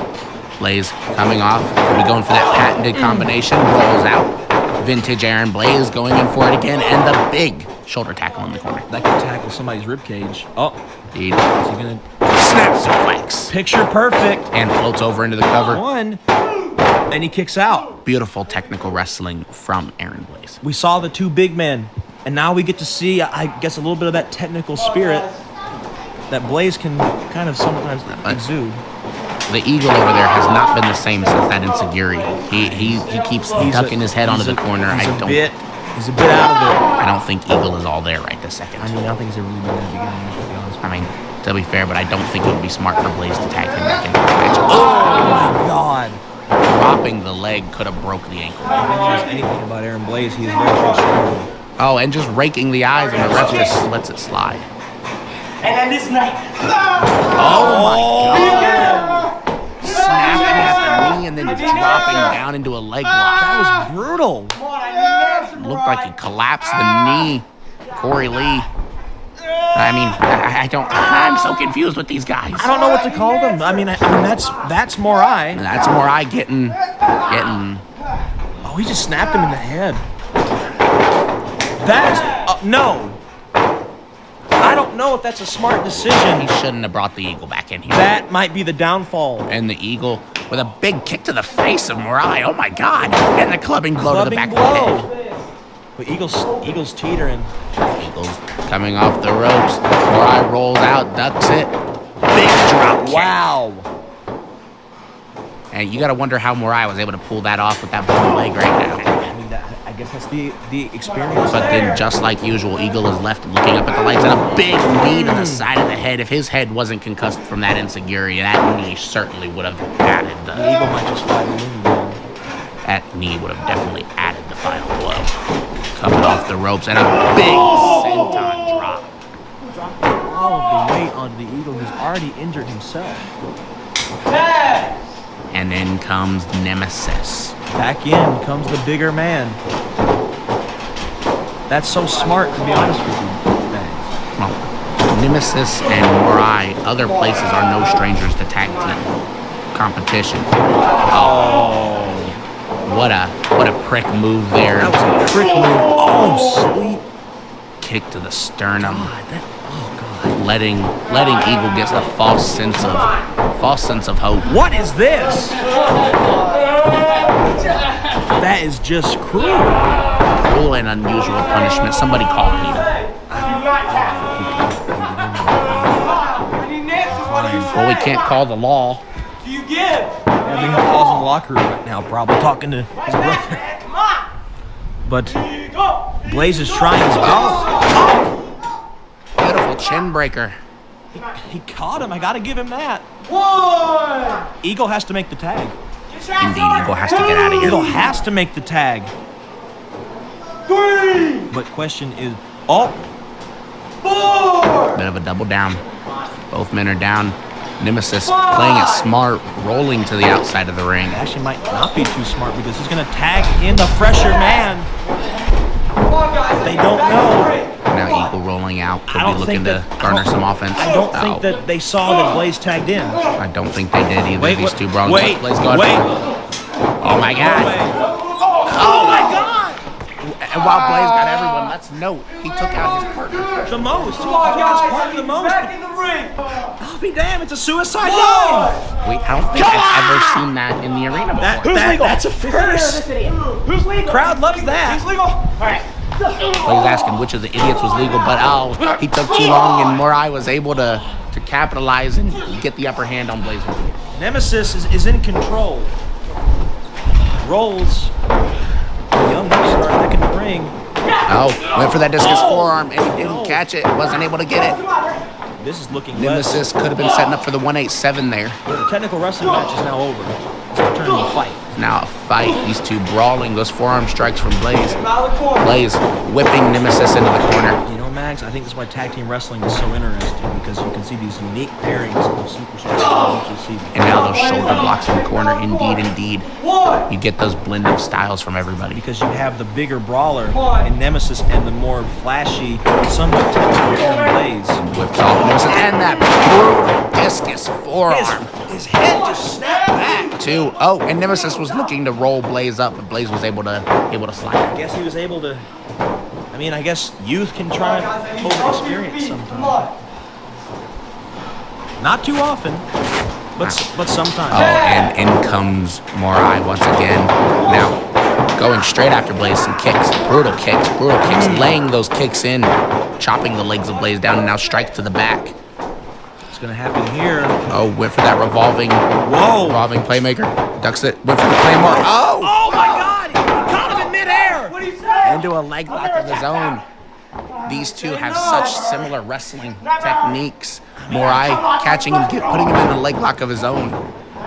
Blaze coming off. Could be going for that patented combination. Rolls out. Vintage Aaron Blaze going in for it again. And the big shoulder tackle in the corner. That could tackle somebody's ribcage. Oh, Indeed. is he gonna Snap suplex. picture perfect? And floats over into the cover. One, and he kicks out. Beautiful technical wrestling from Aaron Blaze. We saw the two big men, and now we get to see, I guess, a little bit of that technical spirit that Blaze can kind of sometimes exude. The Eagle over there has not been the same since that insecurity. He keeps ducking his head onto the corner. He's I a bit out of it. I don't think Eagle is all there right this second. I don't think he's ever really been in the beginning, to be honest. I mean, to be fair, but I don't think it would be smart for Blaze to tag him back into the match. Oh my God! Dropping the leg could have broke the ankle. If there's anything about Aaron Blaze, he is very controlled. Oh, and just raking the eyes, and the ref just lets it slide. And then this night. Oh my God! Snapping at the knee and then dropping down into a leg lock. That was brutal. Come on, I need Looked like he collapsed the knee. Corey Lee. I mean, I don't. I'm so confused with these guys. I don't know what to call them. I mean, that's Morai. That's Morai getting. Oh, he just snapped him in the head. That is no. I don't know if that's a smart decision. He shouldn't have brought the Eagle back in here. That might be the downfall. And the Eagle with a big kick to the face of Morai. Oh my God! And the clubbing blow to the back of the head. But Eagle's teetering. Eagles coming off the ropes. Morai rolls out, ducks it. Big drop kick. Wow. And you got to wonder how Morai was able to pull that off with that bone leg right now. I mean, I guess that's the experience. But then, just like usual, Eagle is left looking up at the lights and a big knee to the side of the head. If his head wasn't concussed from that insecurity, that knee certainly would have added The Eagle might just fight him. That knee would have definitely added the final blow. Coming off the ropes and a big senton drop. Dropping all of the weight onto the Eagle, who's already injured himself. And then comes Nemesis. Back in comes the bigger man. That's so smart, to be honest with you. Thanks. Well, Nemesis and Morai, other places are no strangers to tag team competition. Oh, what a prick move there. That was a trick move. Oh, sweet. Kick to the sternum. God. Letting Eagle get a false sense of hope. What is this? That is just cruel. Cruel and unusual punishment. Somebody call Peter. Well, we can't call the law. Do you give? I think Paul's in the locker room right now, probably talking to his brother. Come on. But Blaze is trying his best. Beautiful chin breaker. He caught him. I got to give him that. 1. Eagle has to make the tag. Indeed, Eagle has to get out of Eagle here. has to make the tag. 3. But question is, oh, 4. Bit of a double down. Both men are down. Nemesis playing it smart, rolling to the outside of the ring. actually might not be too smart because he's going to tag in the fresher man. Come on, guys. They don't know. Now Eagle rolling out. Could I be don't looking think to that- garner some offense. I don't Oh. think that they saw that Blaze tagged in. I don't think they did either. Wait, These wait, two brawling. wait, Blaze going wait. Oh my God. Oh my God! And while Blaze got everyone, let's note, he took out his partner. The most. Come on, He guys. was part of the most. Back in the ring. I'll be damned, it's a suicide dive. Wait, I don't think I've ever seen that in the arena before. That's a first. Who's legal? Crowd loves that. Who's legal? All right. Blaze asking which of the idiots was legal, but he took too long, and Morai was able to capitalize and get the upper hand on Blaze. Nemesis is in control. Rolls. Young star back in the ring. Oh, went for that discus forearm, and he didn't catch it. Wasn't able to get it. This is looking Nemesis could have been setting up for the 187 there. The technical wrestling match is now over. It's returning to the fight. Now a fight. These two brawling. Those forearm strikes from Blaze. Out of the corner. Blaze whipping Nemesis into the corner. You know, Max, I think that's why tag team wrestling is so interesting because you can see these unique pairings of superstars you see. And now those shoulder blocks in the corner. Indeed. 1. You get those blend of styles from everybody. Because you have the bigger brawler in Nemesis and the more flashy, somewhat technical Blaze. Whips off Nemesis and that brutal discus forearm. His head just snapped back. Two. Oh, and Nemesis was looking to roll Blaze up, but Blaze was able to slide. I guess he was able to. I mean, I guess youth can try over experience Come sometimes. on. Not too often, but sometimes. Oh, and in comes Morai once again. Now, going straight after Blaze, some kicks, brutal kicks, laying those kicks in, chopping the legs of Blaze down, and now strikes to the back. What's gonna happen here? Oh, went for that revolving playmaker. Ducks it, went for the claymore. Oh! Oh my God! He caught him in midair. What do you say? Into a leg lock of his own. These two have such similar wrestling techniques. Morai catching him, putting him in a leg lock of his own.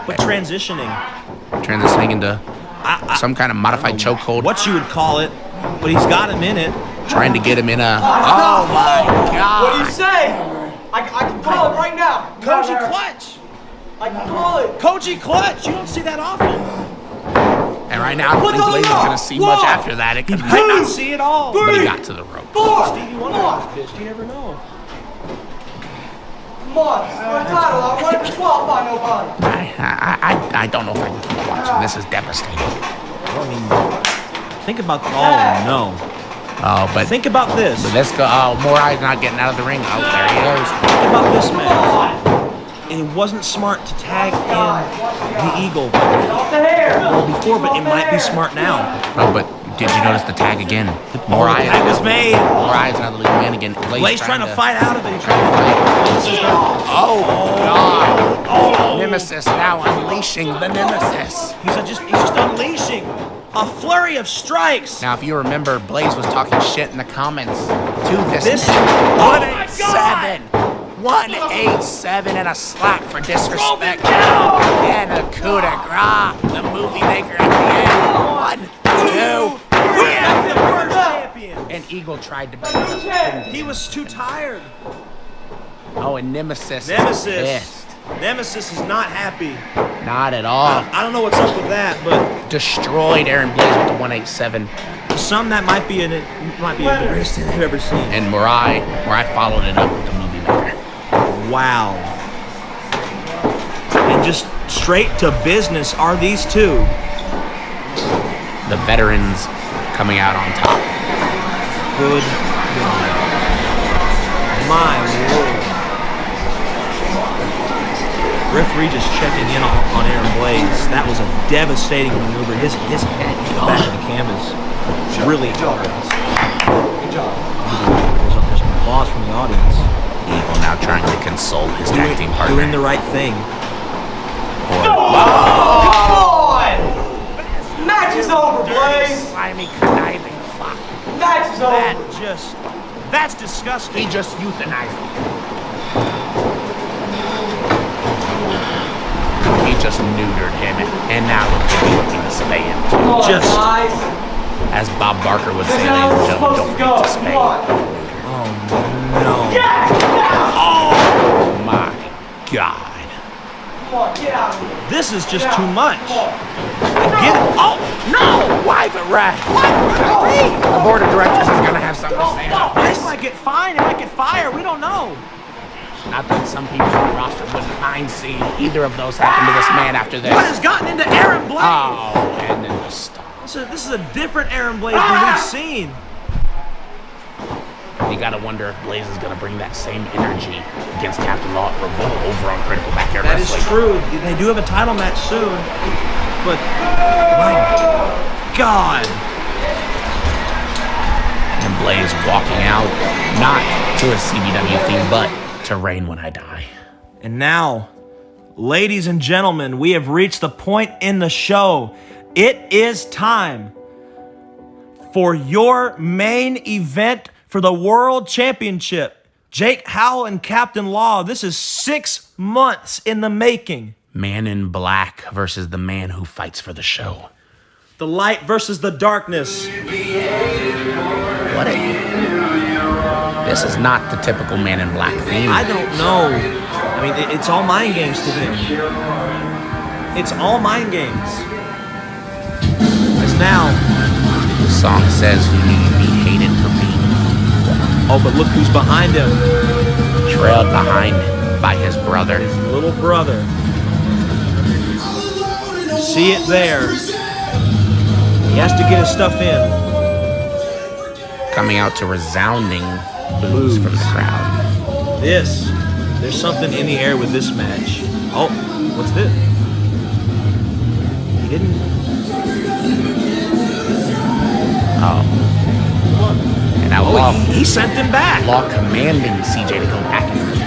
But transitioning, Into some kind of modified chokehold. what you would call it, but he's got him in it. Trying to get him in a... Oh my God! What do you say? I can call it right now. Koji clutch. I can call it. Koji clutch. You don't see that often. And right now, I don't think Blaze is going to see much after that. It could Might not see it all. but he got to the rope. 4. Stevie Wonder was pissed. You never know. Come on. It's my title. I don't want to disqualify nobody. I don't know if I can keep watching. This is devastating. I mean, think about. Oh no. Oh, but Think about this. let's go. Oh, Morai's not getting out of the ring. Oh, there he goes. Think about this match. It wasn't smart to tag in the Eagle Off the hair. before, but it might be smart now. Oh, but did you notice the tag again? The tag was made. Morai's now the lead man again. Blaze trying to fight out of it. He's trying to fight. Oh, God. Nemesis now unleashing the Nemesis. He's just unleashing a flurry of strikes. Now, if you remember, Blaze was talking shit in the comments to this. Oh my God! 187 and a slap for disrespect. And a coup de grace. The movie maker at the end. 1, 2, We have the first champion. and Eagle tried to bring it up. He was too tired. Oh, and Nemesis is Nemesis pissed. Nemesis is not happy. Not at all. I don't know what's up with that, but Destroyed Aaron Blaze with the 187. to some that might be the greatest thing they've ever seen. And Morai followed it up with the movie maker. Wow. And just straight to business are these two. The veterans coming out on top. Good God. My Lord. referee just checking in on Aaron Blaze. That was a devastating maneuver. His head hit the back of the canvas. Really hard. Good job. There's some applause from the audience. Eagle now trying to console his tag team partner. Doing the right thing. Come on! Match is over, Blaze. Slimy, conniving fuck. Match is over. That's disgusting. He just euthanized me. He just neutered him, and now he's looking to spay him. Come on, Just- guys. As Bob Barker would say, This is ladies how and we're gentlemen, supposed don't to go. forget to spay. Come on. Oh no. Oh my God. Come on, get out of here. This is just Get too out. much. Come on. Get it. Oh no! Why the ref? The board of directors is going to have something to say about This this. might get fined. It might get fired. We don't know. Not that some people on the roster wouldn't mind seeing either of those happen to this man after this. What has gotten into Aaron Blaze? Oh, and then the stop. This is a different Aaron Blaze than we've seen. You gotta wonder if Blaze is gonna bring that same energy against Captinlaw at Revolt over on Critical Backyard That is Wrestling. true. They do have a title match soon. But, my God. And Blaze walking out, not to a CBW theme, but to Reign When I Die. And now, ladies and gentlemen, we have reached the point in the show. It is time for your main event for the World Championship. Jake Howell and Captinlaw. This is 6 months in the making. Man in Black versus the man who fights for the show. The light versus the darkness. What a... This is not the typical Man in Black theme. I don't know. I mean, it's all mind games to them. It's all mind games. As now, The song says you need to be hated for being oh, but look who's behind him. trailed behind by his brother. Little brother. See it there. He has to get his stuff in. Coming out to resounding boos from the crowd. There's something in the air with this match. Oh, what's this? He didn't. Oh. And now Law, He sent him back. Law commanding CJ to go back into the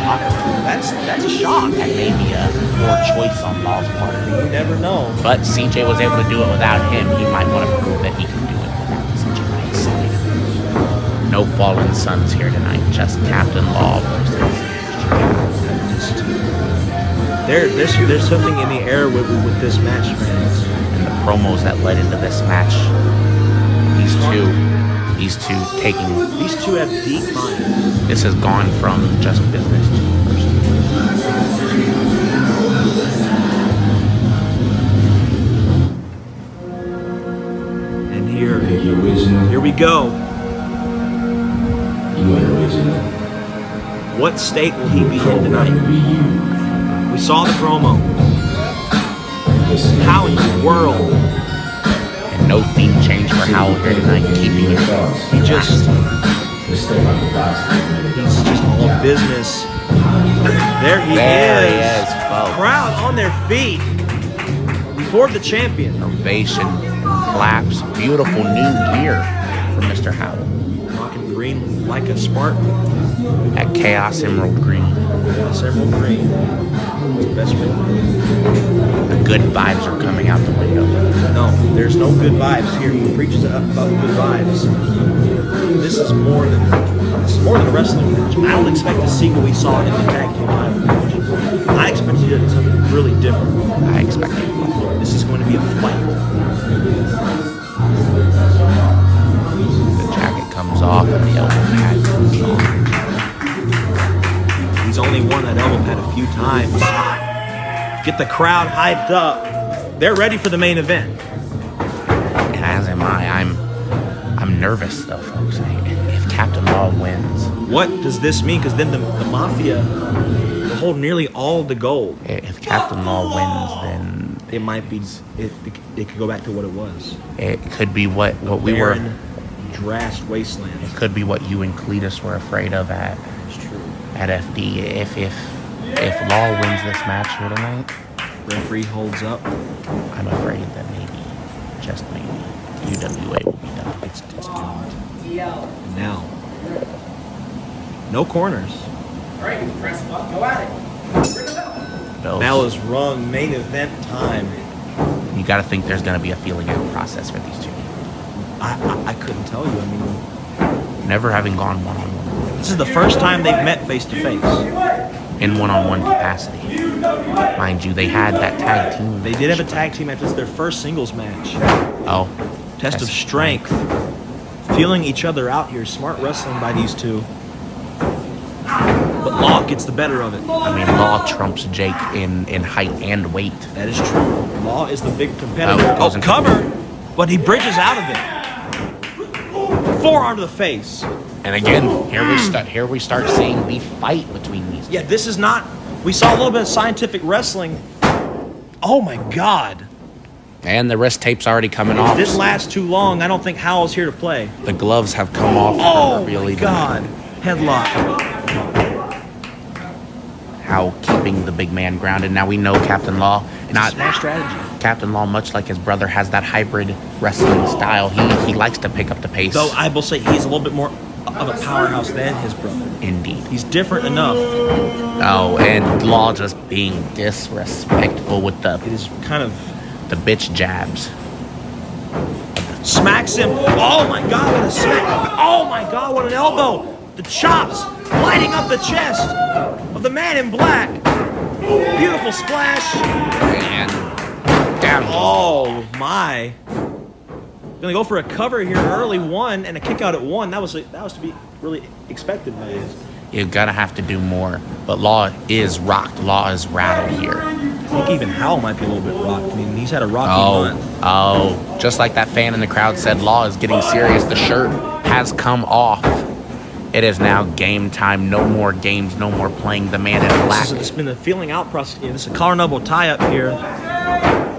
locker room. That's a shock. That may be a poor choice on Law's part. You never know. But CJ was able to do it without him. He might want to prove that he can do it without CJ by his side. No fallen sons here tonight. Just Captinlaw versus. There's something in the air with this match, man. And the promos that led into this match. These two taking. These two have deep minds. This has gone from just business to personal. And here we go. What state will he be in tonight? We saw the promo. How in the world? And no theme change for Howell here tonight, keeping it. He's just all business. There he is. folks. Crowd on their feet for the champion. Ovation, claps, beautiful new gear for Mr. Howell Rocking green like a Spartan. at Chaos Emerald Green. Yes, emerald green. It's the best way. The good vibes are coming out the window. No, there's no good vibes here. He preaches about good vibes. This is more than a wrestling match. I don't expect to see what we saw in the tag team title match. I expect to see something really different. I expect it. This is going to be a fight. The jacket comes off and the elbow pad comes on. He's only worn that elbow pad a few times. Get the crowd hyped up. They're ready for the main event. And as am I. I'm nervous though, folks. If Captinlaw wins, What does this mean? Because then the Mafia will hold nearly all the gold. if Captinlaw wins, then It might be. It could go back to what it was. it could be what we were. Barren, drashed wasteland. It could be what you and Cletus were afraid of at It's true. FD. If If Law wins this match here tonight, Referee holds up. I'm afraid that maybe, just maybe, UWA will be done. It's doomed. And now, no corners. Bell is rung. Main event time. You got to think there's going to be a feeling out process for these two. I couldn't tell you. I mean, Never having gone one-on-one. this is the first time they've met face to face. In one-on-one capacity. Mind you, they had that tag team. They did have a tag team match. This is their first singles match. Oh. Test of strength. Feeling each other out here. Smart wrestling by these two. But Law gets the better of it. I mean, Law trumps Jake in height and weight. That is true. Law is the big competitor. Oh, Oh, cover! But he bridges out of it. Forearm to the face. And again, here we start seeing the fight between these two. Yeah, this is not... We saw a little bit of scientific wrestling. Oh, my God. And the wrist tape's already coming If off. this lasts too long, I don't think Howell's here to play. The gloves have come off. Oh, really my God. Headlock. How keeping the big man grounded. Now we know Captinlaw, not Smart strategy. Captinlaw, much like his brother, has that hybrid wrestling style. He likes to pick up the pace. Though I will say he's a little bit more of a powerhouse than his brother. Indeed. He's different enough. Oh, and Law just being disrespectful with It is kind of... the bitch jabs. Smacks him. Oh, my God, what a smack. Oh, my God, what an elbow. The chops lighting up the chest of the man in black. Beautiful splash. And down. Oh, my. Gonna go for a cover here early, one, and a kick out at one. That was to be really expected, man. You're gonna have to do more. But Law is rocked. Law is rattled here. I think even Howell might be a little bit rocked. I mean, he's had a rocky month. Oh, just like that fan in the crowd said, Law is getting serious. The shirt has come off. It is now game time. No more games. No more playing the man in black. It's been a feeling out process. This is a collar and elbow tie-up here.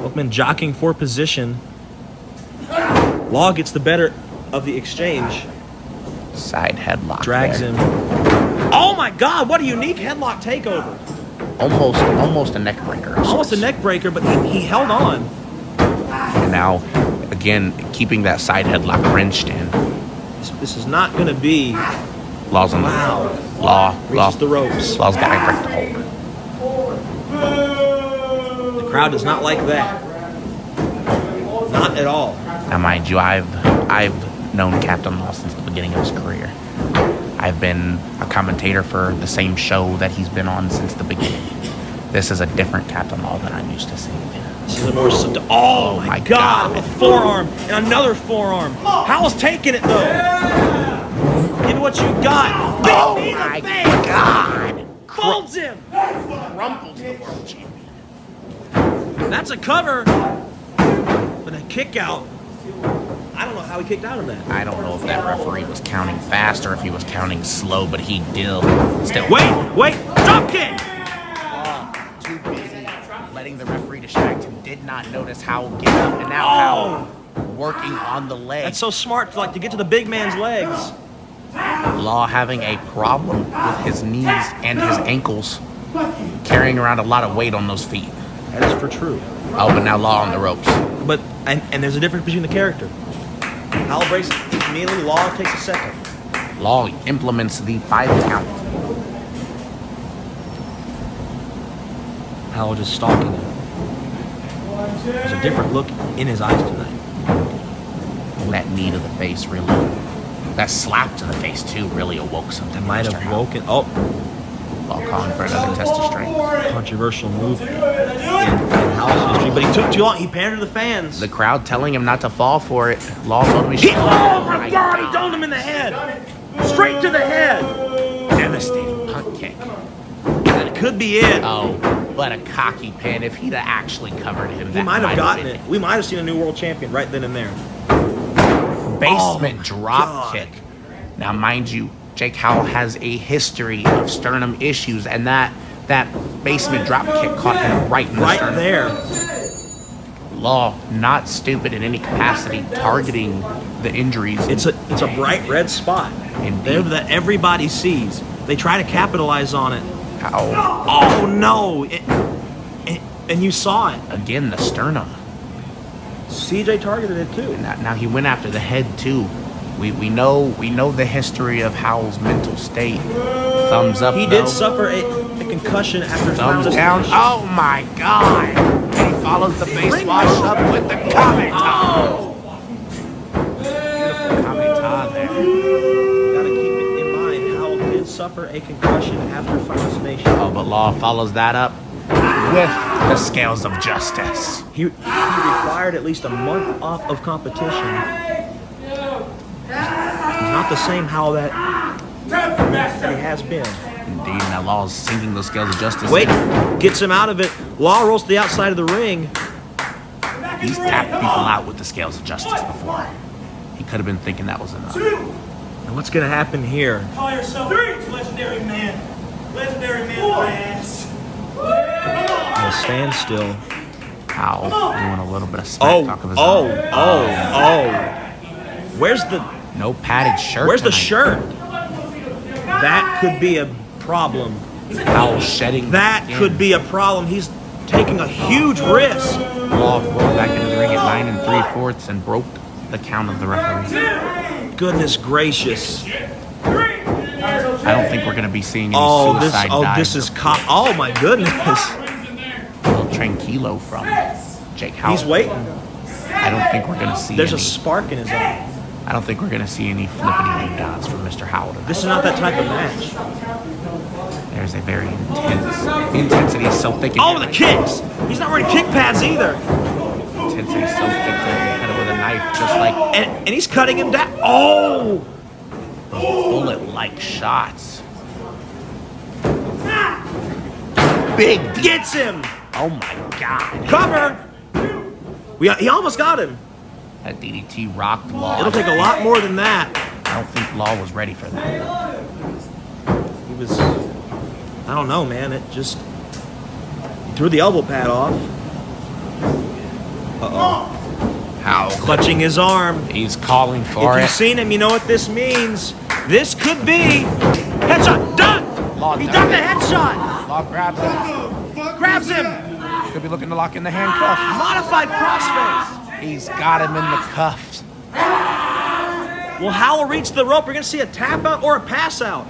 Both men jockeying for position. Law gets the better of the exchange. Side headlock. Drags there. him. Oh my God! What a unique headlock takeover. Almost a neck breaker. of Almost a sorts. neck breaker, but he held on. And now, again, keeping that side headlock wrenched in. This is not going to be. Law's on Wow. the Law. Reaches the ropes. Law's got to break the hold. The crowd does not like that. Not at all. Now, mind you, I've known Captinlaw since the beginning of his career. I've been a commentator for the same show that he's been on since the beginning. This is a different Captinlaw than I'm used to seeing. This is a more. Oh my God! A forearm and another forearm. Howell's taking it though. Give me what you got. Oh Big knee to my face. God! Folds him. Crumples the world champion. That's a cover. But a kick out. I don't know how he kicked out of that. I don't know if that referee was counting fast or if he was counting slow, but he still. Wait! Drop kick. Too busy letting the referee distract him. Did not notice Howell get up, and now Howell working on the leg. That's so smart to get to the big man's legs. Law having a problem with his knees and his ankles, carrying around a lot of weight on those feet. That is for true. Oh, but now Law on the ropes. But and there's a difference between the character. Howell breaks immediately. Law takes a second. Law implements the 5 count. Howell just stalking him. There's a different look in his eyes tonight. And that knee to the face really, that slap to the face too, really awoke something. That might Mr. have Howell. woken. Law calling for another test of strength. Controversial move in Howell's history, but he took too long. He pandered to the fans. The crowd telling him not to fall for it. Law told him he should. Oh my God! He domed him in the head. Straight to the head. Devastating punt kick. That could be it. Oh, but a cocky pin. If he'd have actually covered him, He that might have gotten been it. We might have seen a new world champion right then and there. Basement Oh, drop God. kick. Now, mind you, Jake Howell has a history of sternum issues, and that basement drop kick caught him right in the Right sternum. there. Law, not stupid in any capacity, targeting the injuries. It's a bright red spot. Indeed. There that everybody sees. They try to capitalize on it. Howell. Oh, no. And you saw it. Again, the sternum. CJ targeted it, too. Now he went after the head, too. We know the history of Howell's mental state. Thumbs up, He did suffer a concussion after thumbs down. Oh, my God. He follows the face wash up with the Kamita. Beautiful Kamita there. Gotta keep it in mind, Howell did suffer a concussion after Final Destination. Oh, but Law follows that up with the scales of justice. He required at least a month off of competition. He's not the same Howell that he has been. Indeed, now Law's sinking those scales of justice. Wait, gets him out of it. Law rolls to the outside of the ring. He's tapped people out with the scales of justice before. He could have been thinking that was enough. And what's gonna happen here? Call yourself legendary man. Legendary man, my ass. A standstill. Howell doing a little bit of smack talk of his own. Where's the No padded shirt. Where's the tonight. shirt? That could be a problem. Howell shedding. That skin. could be a problem. He's taking a huge risk. Law rolled back into the ring at 9 3/4 and broke the count of the referee. Goodness gracious. I don't think we're going to be seeing any This suicide dives. is oh my goodness. A little tranquilo from Jake Howell. He's waiting. I don't think we're going to see There's a any. spark in his eye. I don't think we're going to see any flippity doodads from Mr. Howell tonight. This is not that type of match. There's a very intense. The intensity is so thick. Oh, the kicks! He's not wearing kick pads either. Intensity is so thick that he can cut it with a knife, just like And he's cutting him down. Oh! those bullet-like shots. Big D. Gets him! Oh my God. Cover! He almost got him. That DDT rocked Law. It'll take a lot more than that. I don't think Law was ready for that. He was... I don't know, man. It just... He threw the elbow pad off. Uh-oh. Howell Clutching his arm. He's calling for If it. you've seen him, you know what this means. This could be... Headshot! Done! Law He done done the it. headshot! Law grabs him. Grabs him! Could be looking to lock in the handcuff. Modified crossface! He's got him in the cuffs. Will Howell reach the rope? We're going to see a tap out or a pass out.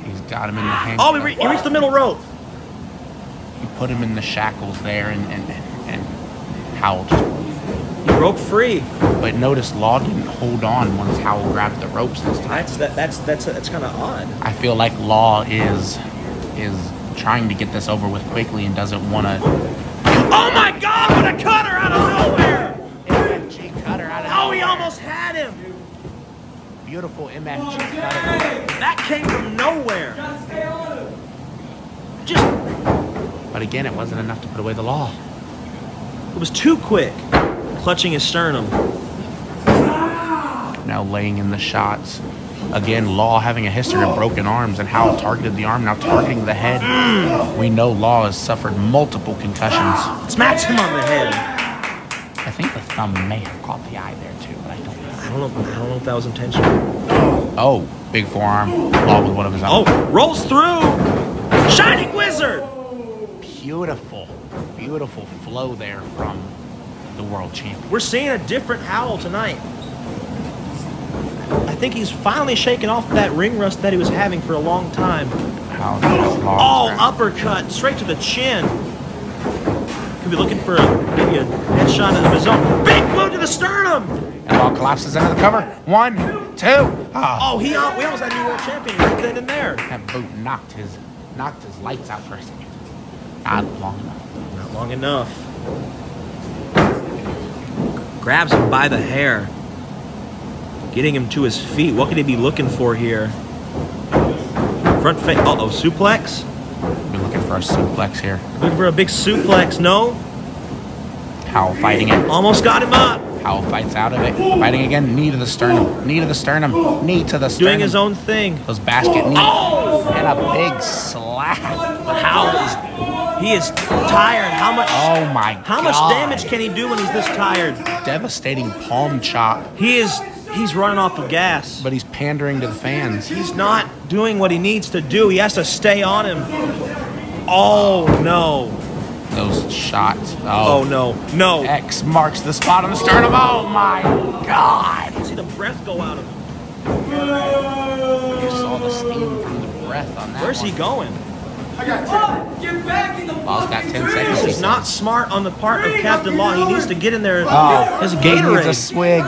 He's got him in the handcuffs. Oh, he reached the middle rope. He put him in the shackles there, and Howell just... He broke free. But notice Law didn't hold on once Howell grabbed the ropes this time. That's kind of odd. I feel like Law is trying to get this over with quickly and doesn't want to. Oh my God! What a cutter out of nowhere! MFG cutter out of Oh, he almost had him. beautiful MFG cutter. That came from nowhere. Just But again, it wasn't enough to put away the Law. it was too quick. Clutching his sternum. Now laying in the shots. Again, Law having a history of broken arms, and Howell targeted the arm, now targeting the head. We know Law has suffered multiple concussions. Smacks him on the head. I think the thumb may have caught the eye there too, but I don't know. I don't know if that was intentional. Oh, big forearm. Law with one of his own. Oh, rolls through. Shining Wizard. Beautiful, beautiful flow there from the world champion. We're seeing a different Howell tonight. I think he's finally shaken off that ring rust that he was having for a long time. How nice Law Oh, grab. uppercut straight to the chin. Could be looking for maybe a headshot of his own. Big boot to the sternum. And Law collapses into the cover. 1, 2. Oh, we almost had a new world champion right then and there. That boot knocked his lights out for a second. Not long enough. Not long enough. Grabs him by the hair. Getting him to his feet. What could he be looking for here? Front face. Uh-oh, suplex? We're looking for a suplex here. Looking for a big suplex. No. Howell fighting it. Almost got him up. Howell fights out of it. Fighting again. Knee to the sternum. Knee to the sternum. Knee to the sternum. Doing his own thing. Those basket knees. Oh! And a big slap. But he is tired. How much Oh my God. How much damage can he do when he's this tired? Devastating palm chop. He is He's running off of gas. But he's pandering to the fans. He's not doing what he needs to do. He has to stay on him. Oh, no. Those shots. Oh, no. No. X marks the spot on the sternum. Oh, my God. See the breath go out of him. You saw the steam from the breath on that. Where's he going? Get back in the Law's got 10 seconds. This is not smart on the part of Captinlaw. He needs to get in there. Oh, His Gabe needs a Gatorade. swig.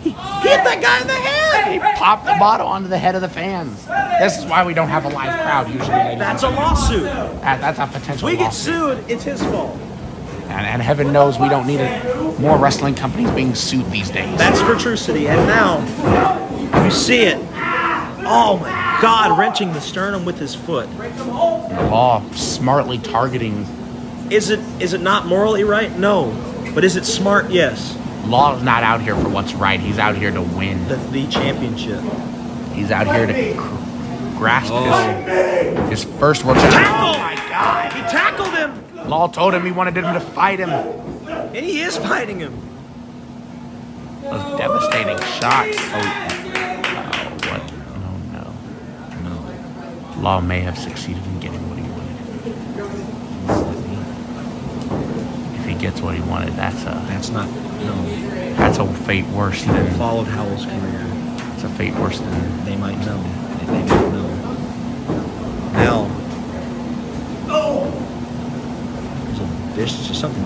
He hit that guy in the head. He popped the bottle onto the head of the fans. This is why we don't have a live crowd usually. Ladies. That's a lawsuit. That's a potential We get lawsuit. sued. It's his fault. And heaven knows we don't need more wrestling companies being sued these days. That's for True City. And now you see it. Oh my God! Wrenching the sternum with his foot. The Law smartly targeting. Is it not morally right? No. But is it smart? Yes. Law's not out here for what's right. He's out here to win. The championship. He's out here to grasp his first world championship. Tackle! Oh my God! He tackled him. Law told him he wanted him to fight him. And he is fighting him. Those devastating shots. What? No. Law may have succeeded in getting what he wanted. If he gets what he wanted, that's a fate worse than. Followed Howell's career. It's a fate worse than. They might know. They might know. Now. There's just something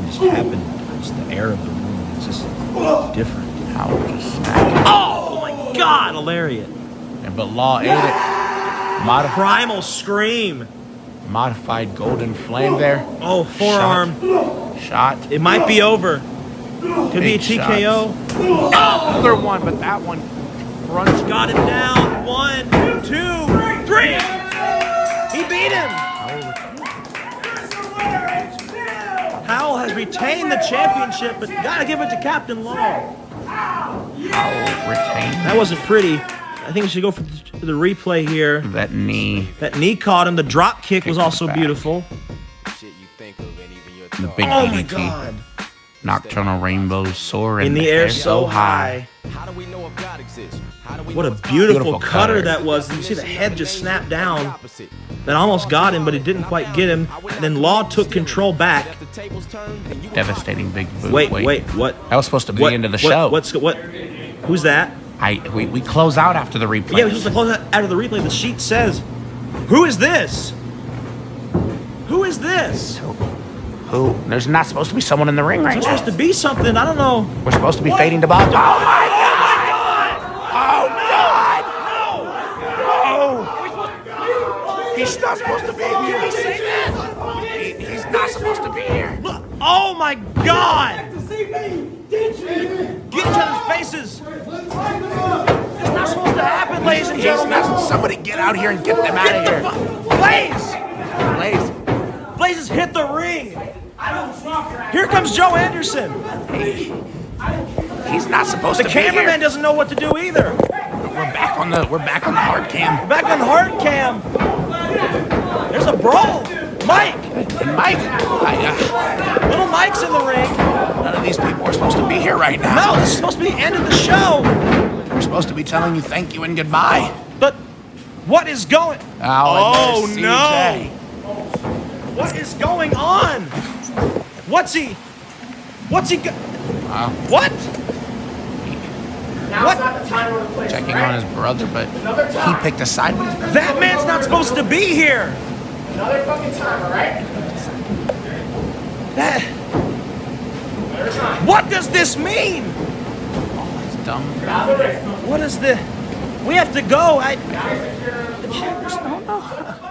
just happened. It's the air of the room. It's just different. Howell just smacked. Oh my God! A lariat. But Law ate it. Primal scream. Modified golden flame there. Oh, forearm. Shot. It might be over. Could be a Big TKO. Another one, but that one runs. Got him down. 1, 2, 3. He beat him. Howell has retained the championship, but gotta give it to Captinlaw. Howell retained. That wasn't pretty. I think we should go for the replay here. That knee. That knee caught him. The drop kick was also back. beautiful. The big Oh my DDT. God. Nocturnal rainbows soar In the air so high. How do we know if God exists? What a beautiful cutter that was. You see the head just snap down. That almost got him, but it didn't quite get him. And then Law took control back. Devastating big boot. Wait, what? That was supposed to be the end of the show. Who's that? We close out after the replay. Yeah, we're supposed to close out of the replay. The sheet says, "Who is this? Who is this?" Who? There's not supposed to be someone in the ring right There's now. supposed to be something. I don't know. We're supposed to be fading to Bob. Oh my God! Oh God! No! He's not supposed to be here. He's not supposed to be here. Look! Oh my God! Get each other's faces. It's not supposed to happen, ladies and gentlemen. Somebody get out here and get them out of here. Blaze. Blaze has hit the ring. Here comes Joe Anderson. He's not supposed The to be here. cameraman doesn't know what to do either. We're back on the hard cam. Back on the hard cam. There's a brawl. Mike. And Mike, Little Mike's in the ring. none of these people are supposed to be here right now. No, this is supposed to be the end of the show. We're supposed to be telling you thank you and goodbye. But what is going? Oh no! What is going on? What's he? What? Now's not the time or the place. Checking on his brother, but he picked a side with his brother. That man's not supposed to be here. Another fucking time, alright? What does this mean? It's dumb. What is the? We have to go. The cameras don't know.